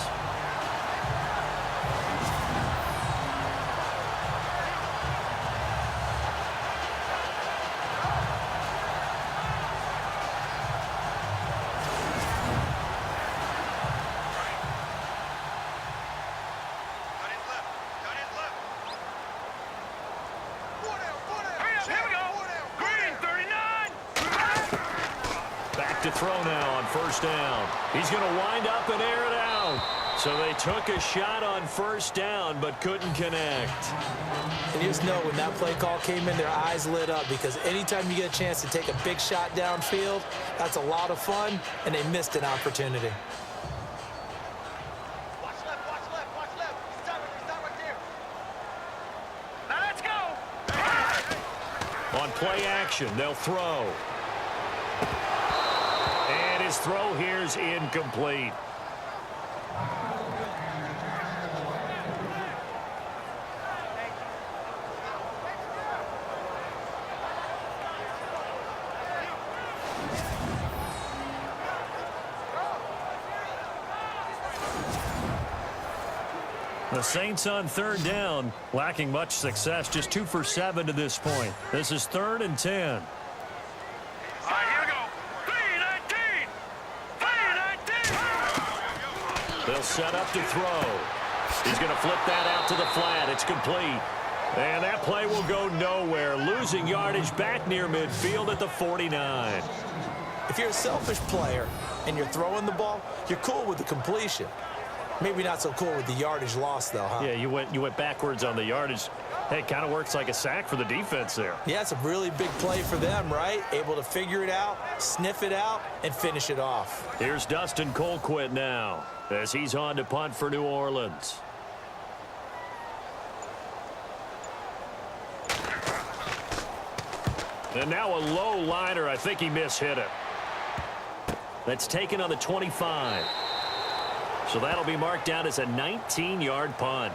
To throw now on first down. He's going to wind up and air it out. So they took a shot on first down but couldn't connect.
And you just know when that play call came in, their eyes lit up, because anytime you get a chance to take a big shot downfield, that's a lot of fun, and they missed an opportunity.
Watch left, watch left, watch left. Stop right there. Now let's go.
On play action, they'll throw. And his throw here is incomplete. The Saints on third down, lacking much success, just 2 for 7 to this point. This is 3rd and 10.
All right, here we go. 3-19.
They'll set up to throw. He's going to flip that out to the flat. It's complete. And that play will go nowhere. Losing yardage back near midfield at the 49.
If you're a selfish player and you're throwing the ball, you're cool with the completion. Maybe not so cool with the yardage loss, though, huh?
Yeah, you went backwards on the yardage. Hey, it kind of works like a sack for the defense there.
Yeah, it's a really big play for them, right? Able to figure it out, sniff it out, and finish it off.
Here's Dustin Colquitt now as he's on to punt for New Orleans. And now a low liner. I think he mishit it. That's taken on the 25. So that'll be marked down as a 19-yard punt.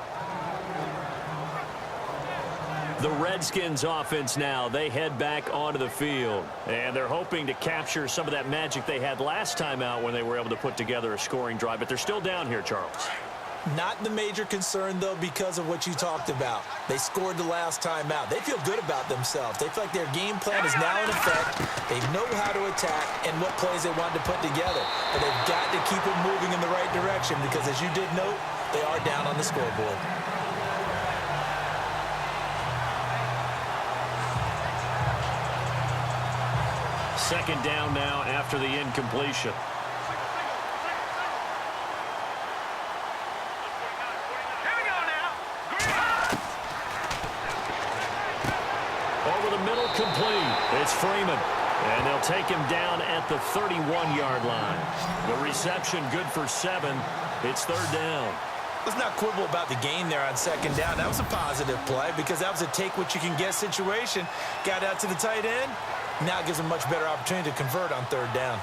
The Redskins offense now, they head back onto the field. And they're hoping to capture some of that magic they had last time out when they were able to put together a scoring drive. But they're still down here, Charles.
Not the major concern, though, because of what you talked about. They scored the last time out. They feel good about themselves. They feel like their game plan is now in effect. They know how to attack and what plays they want to put together. But they've got to keep it moving in the right direction because, as you did note, they are down on the scoreboard.
Second down now after the incompletion. Complete. It's Freeman. And they'll take him down at the 31-yard line. The reception good for 7. It's 3rd down.
Let's not quibble about the gain there on 2nd down. That was a positive play because that was a take-what-you-can-get situation. Got out to the tight end. Now it gives them a much better opportunity to convert on 3rd down.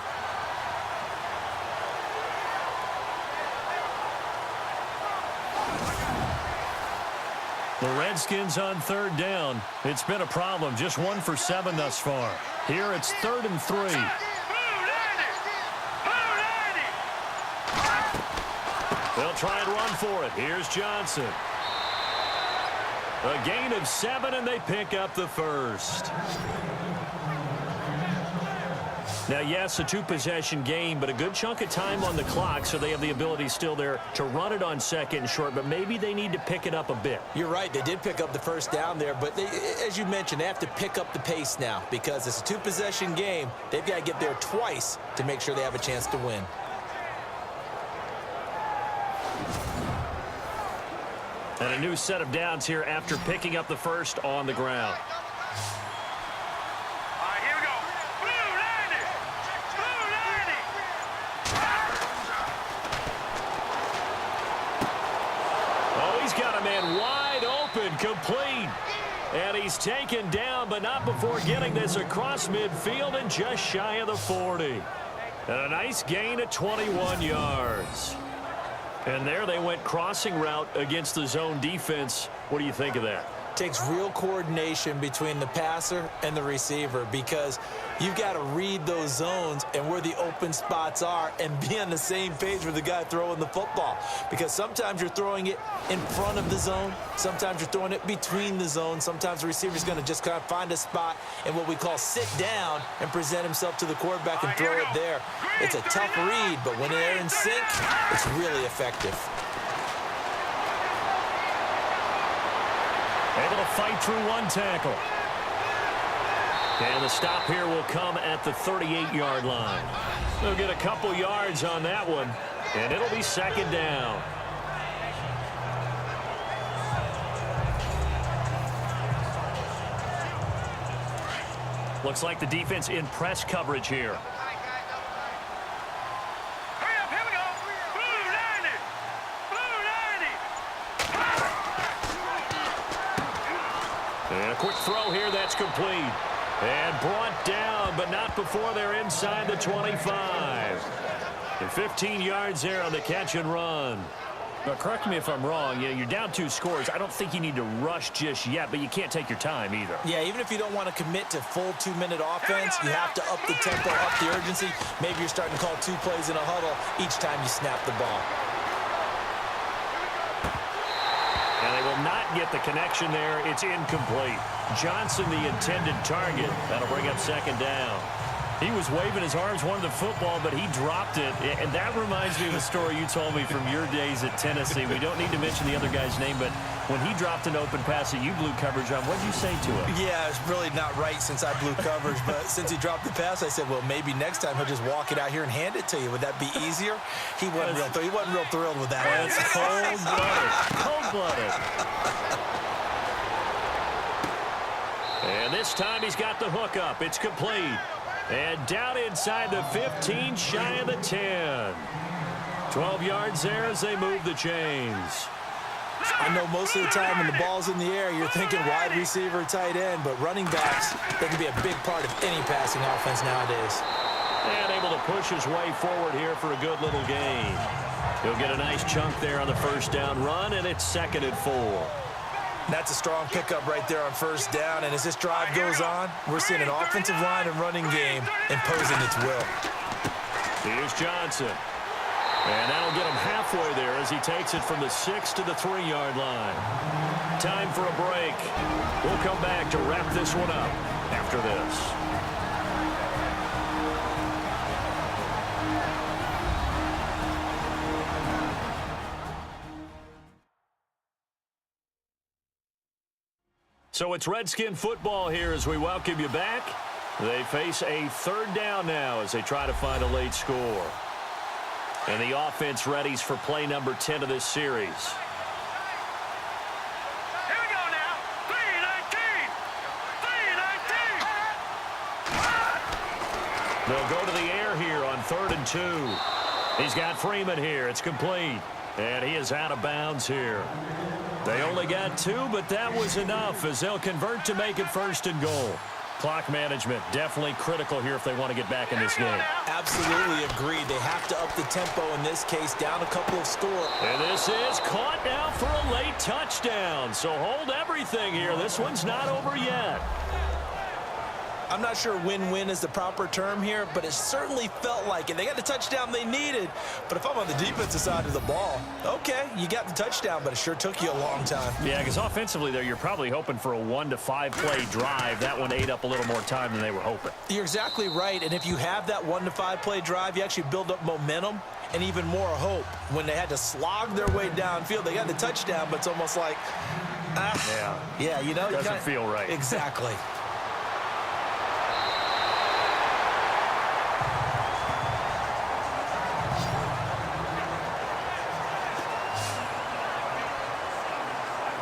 The Redskins on 3rd down. It's been a problem. Just 1 for 7 thus far. Here it's 3rd and 3. They'll try and run for it. Here's Johnson. A gain of 7, and they pick up the first. Now, yes, a 2-possession game, but a good chunk of time on the clock, so they have the ability still there to run it on 2nd and short, but maybe they need to pick it up a bit.
You're right. They did pick up the first down there, but as you mentioned, they have to pick up the pace now because it's a 2-possession game. They've got to get there twice to make sure they have a chance to win.
And a new set of downs here after picking up the first on the ground. Complete. And he's taken down, but not before getting this across midfield and just shy of the 40. And a nice gain of 21 yards. And there they went crossing route against the zone defense. What do you think of that?
Takes real coordination between the passer and the receiver because you've got to read those zones and where the open spots are and be on the same page with the guy throwing the football. Because sometimes you're throwing it in front of the zone. Sometimes you're throwing it between the zones. Sometimes the receiver's going to just kind of find a spot and what we call sit down and present himself to the quarterback and throw it there. It's a tough read, but when they're in sync, it's really effective.
Able to fight through one tackle. And the stop here will come at the 38-yard line. They'll get a couple yards on that one, and it'll be 2nd down. Looks like the defense in press coverage here. And a quick throw here that's complete. And brought down, but not before they're inside the 25. And 15 yards there on the catch and run. Now, correct me if I'm wrong. You're down 2 scores. I don't think you need to rush just yet, but you can't take your time either.
Yeah, even if you don't want to commit to full 2-minute offense, you have to up the tempo, up the urgency. Maybe you're starting to call 2 plays in a huddle each time you snap the ball.
not get the connection there. It's incomplete. Johnson, the intended target. That'll bring up second down. He was waving his arms, wanted the football, but he dropped it. And that reminds me of a story you told me from your days at Tennessee. We don't need to mention the other guy's name, but when he dropped an open pass that you blew coverage on, what did you say to him?
Yeah, it's really not right since I blew coverage, but since he dropped the pass, I said, well, maybe next time he'll just walk it out here and hand it to you. Would that be easier? He wasn't real thrilled with that.
That's cold-blooded. Cold-blooded. And this time he's got the hook up. It's complete. And down inside the 15, shy of the 10. 12 yards there as they move the chains.
I know most of the time when the ball's in the air, you're thinking wide receiver, tight end, but running backs, they can be a big part of any passing offense nowadays.
And able to push his way forward here for a good little gain. He'll get a nice chunk there on the first down run, and it's 2nd and 4.
That's a strong pickup right there on first down, and as this drive goes on, we're seeing an offensive line and running game imposing its will.
Here's Johnson. And that'll get him halfway there as he takes it from the 6 to the 3-yard line. Time for a break. We'll come back to wrap this one up after this. So it's Redskin football here as we welcome you back. They face a 3rd down now as they try to find a late score. And the offense readies for play number 10 of this series.
Here we go now. 3-19. 3-19.
They'll go to the air here on 3rd and 2. He's got Freeman here. It's complete. And he is out of bounds here. They only got 2, but that was enough as they'll convert to make it 1st and goal. Clock management definitely critical here if they want to get back in this game.
Absolutely agreed. They have to up the tempo in this case, down a couple of scores.
And this is caught now for a late touchdown. So hold everything here. This one's not over yet.
I'm not sure win-win is the proper term here, but it certainly felt like it. They got the touchdown they needed, but if I'm on the defensive side of the ball, okay, you got the touchdown, but it sure took you a long time.
Yeah, because offensively there, you're probably hoping for a 1 to 5 play drive. That one ate up a little more time than they were hoping.
You're exactly right, and if you have that 1 to 5 play drive, you actually build up momentum and even more hope. When they had to slog their way downfield, they got the touchdown, but it's almost like, yeah, you know.
Doesn't feel right.
Exactly.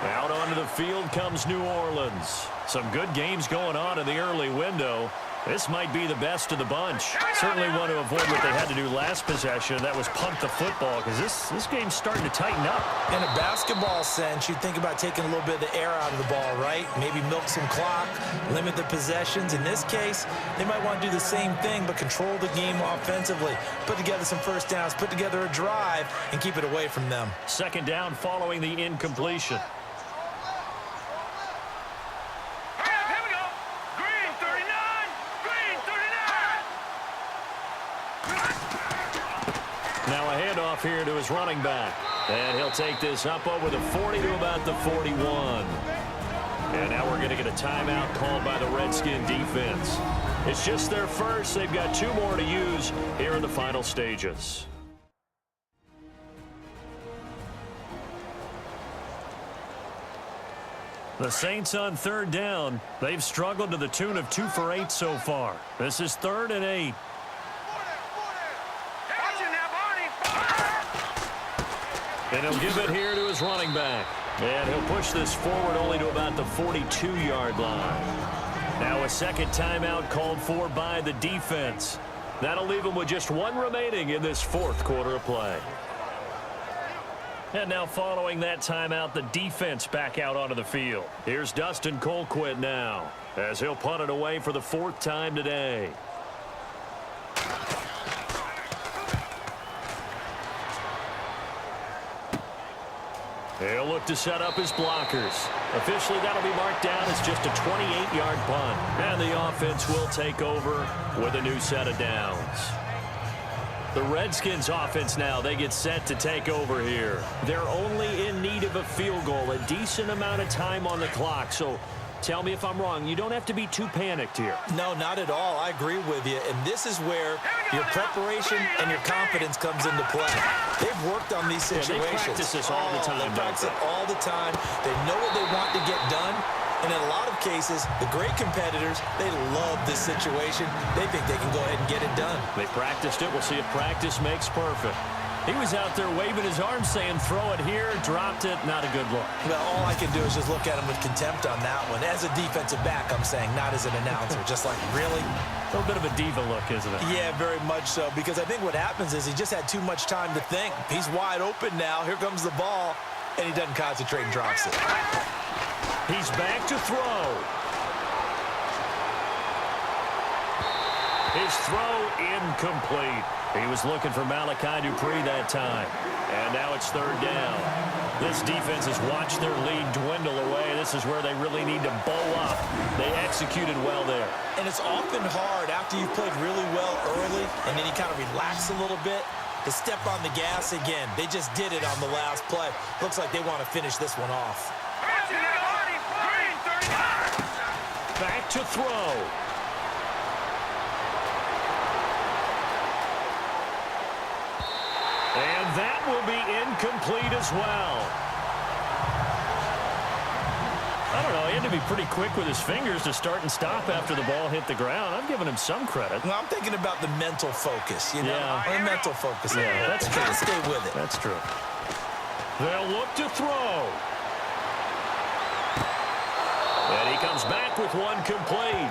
Out onto the field comes New Orleans. Some good games going on in the early window. This might be the best of the bunch. Certainly want to avoid what they had to do last possession. That was punt the football because this game's starting to tighten up.
In a basketball sense, you'd think about taking a little bit of the air out of the ball, right? Maybe milk some clock, limit the possessions. In this case, they might want to do the same thing but control the game offensively. Put together some first downs, put together a drive, and keep it away from them.
2nd down following the incompletion. Now a handoff here to his running back. And he'll take this up over the 40 to about the 41. And now we're going to get a timeout called by the Redskin defense. It's just their first. They've got 2 more to use here in the final stages. The Saints on 3rd down. They've struggled to the tune of 2 for 8 so far. This is 3rd and 8. And he'll give it here to his running back. And he'll push this forward only to about the 42-yard line. Now a 2nd timeout called for by the defense. That'll leave him with just 1 remaining in this 4th quarter of play. And now following that timeout, the defense back out onto the field. Here's Dustin Colquitt now as he'll punt it away for the 4th time today. He'll look to set up his blockers. Officially, that'll be marked down as just a 28-yard punt. And the offense will take over with a new set of downs. The Redskins offense now, they get set to take over here. They're only in need of a field goal, a decent amount of time on the clock. So tell me if I'm wrong. You don't have to be too panicked here.
No, not at all. I agree with you. And this is where your preparation and your confidence comes into play. They've worked on these situations.
Yeah, they practice this all the time.
They practice it all the time. They know what they want to get done. And in a lot of cases, the great competitors, they love this situation. They think they can go ahead and get it done.
They practiced it. We'll see if practice makes perfect. He was out there waving his arms saying, throw it here, dropped it. Not a good look.
Well, all I can do is just look at him with contempt on that one. As a defensive back, I'm saying, not as an announcer. Just like, really?
A little bit of a diva look, isn't it?
Yeah, very much so. Because I think what happens is he just had too much time to think. He's wide open now. Here comes the ball. And he doesn't concentrate and drops it.
He's back to throw. His throw incomplete. He was looking for Malachi Dupree that time. And now it's third down. This defense has watched their lead dwindle away. This is where they really need to bow up. They executed well there.
And it's often hard after you've played really well early and then you kind of relax a little bit to step on the gas again. They just did it on the last play. Looks like they want to finish this one off.
Back to throw. And that will be incomplete as well. I don't know. He had to be pretty quick with his fingers to start and stop after the ball hit the ground. I'm giving him some credit.
Well, I'm thinking about the mental focus, you know?
Yeah.
The mental focus.
Yeah, that's true.
Gotta stay with it.
That's true. They'll look to throw. And he comes back with one complete.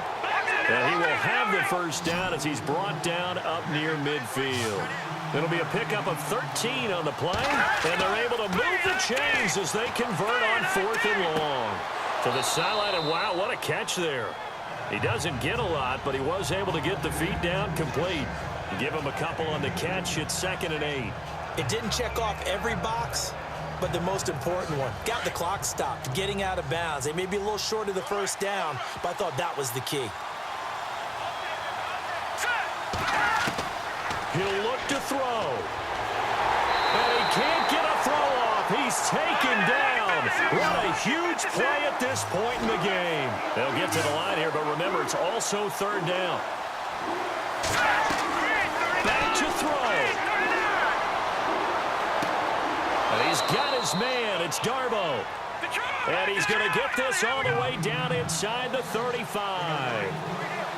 And he will have the first down as he's brought down up near midfield. It'll be a pickup of 13 on the play, and they're able to move the chains as they convert on 4th and long. To the sideline, and wow, what a catch there. He doesn't get a lot, but he was able to get the feet down complete. Give him a couple on the catch. It's 2nd and 8.
It didn't check off every box, but the most important one. Got the clock stopped, getting out of bounds. They may be a little short of the first down, but I thought that was the key.
He'll look to throw. And he can't get a throw off. He's taken down. What a huge play at this point in the game. They'll get to the line here, but remember, it's also 3rd down. Back to throw. And he's got his man. It's Darbo. And he's going to get this all the way down inside the 35.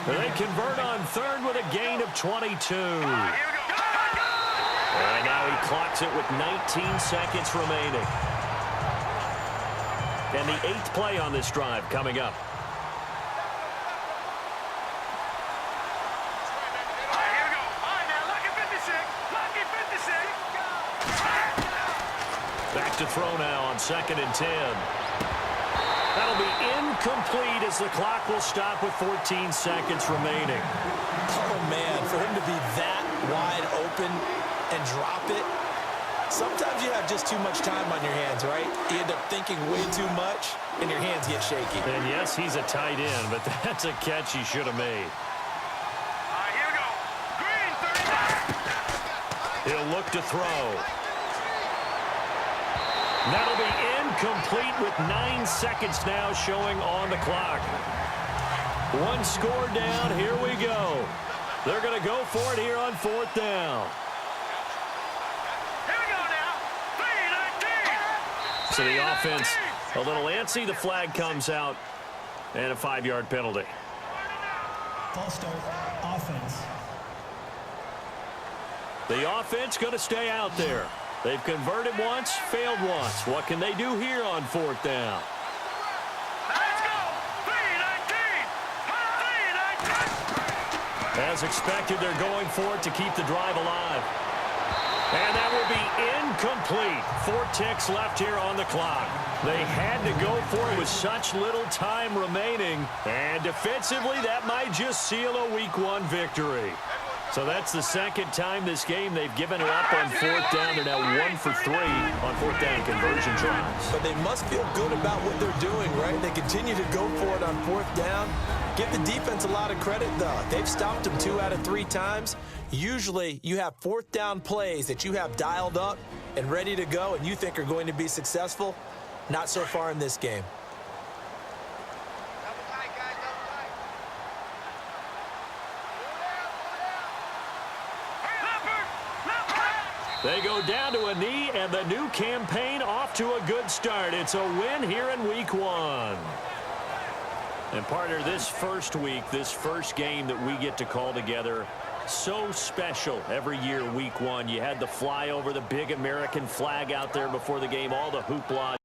They convert on 3rd with a gain of 22. And now he clocks it with 19 seconds remaining. And the 8th play on this drive coming up. Back to throw now on 2nd and 10. That'll be incomplete as the clock will stop with 14 seconds remaining.
Oh, man, for him to be that wide open and drop it, sometimes you have just too much time on your hands, right? You end up thinking way too much, and your hands get shaky.
And yes, he's a tight end, but that's a catch he should have made.
Here we go. Green, 30.
He'll look to throw. That'll be incomplete with 9 seconds now showing on the clock. One score down. Here we go. They're going to go for it here on 4th down.
Here we go now. 3-19.
So the offense a little antsy. The flag comes out and a 5-yard penalty.
False start, offense.
The offense going to stay out there. They've converted once, failed once. What can they do here on 4th down?
Let's go. 3-19.
As expected, they're going for it to keep the drive alive. And that will be incomplete. 4 ticks left here on the clock. They had to go for it with such little time remaining. And defensively, that might just seal a Week 1 victory. So that's the second time this game they've given it up on fourth down. They're now 1 for 3 on fourth down conversion tries.
But they must feel good about what they're doing, right? They continue to go for it on fourth down. Give the defense a lot of credit, though. They've stopped them 2 out of 3 times. Usually, you have fourth down plays that you have dialed up and ready to go and you think are going to be successful. Not so far in this game.
They go down to a knee, and the new campaign off to a good start. It's a win here in week 1. And partner, this first week, this first game that we get to call together, so special every year, week 1. You had the flyover, the big American flag out there before the game, all the hoopla.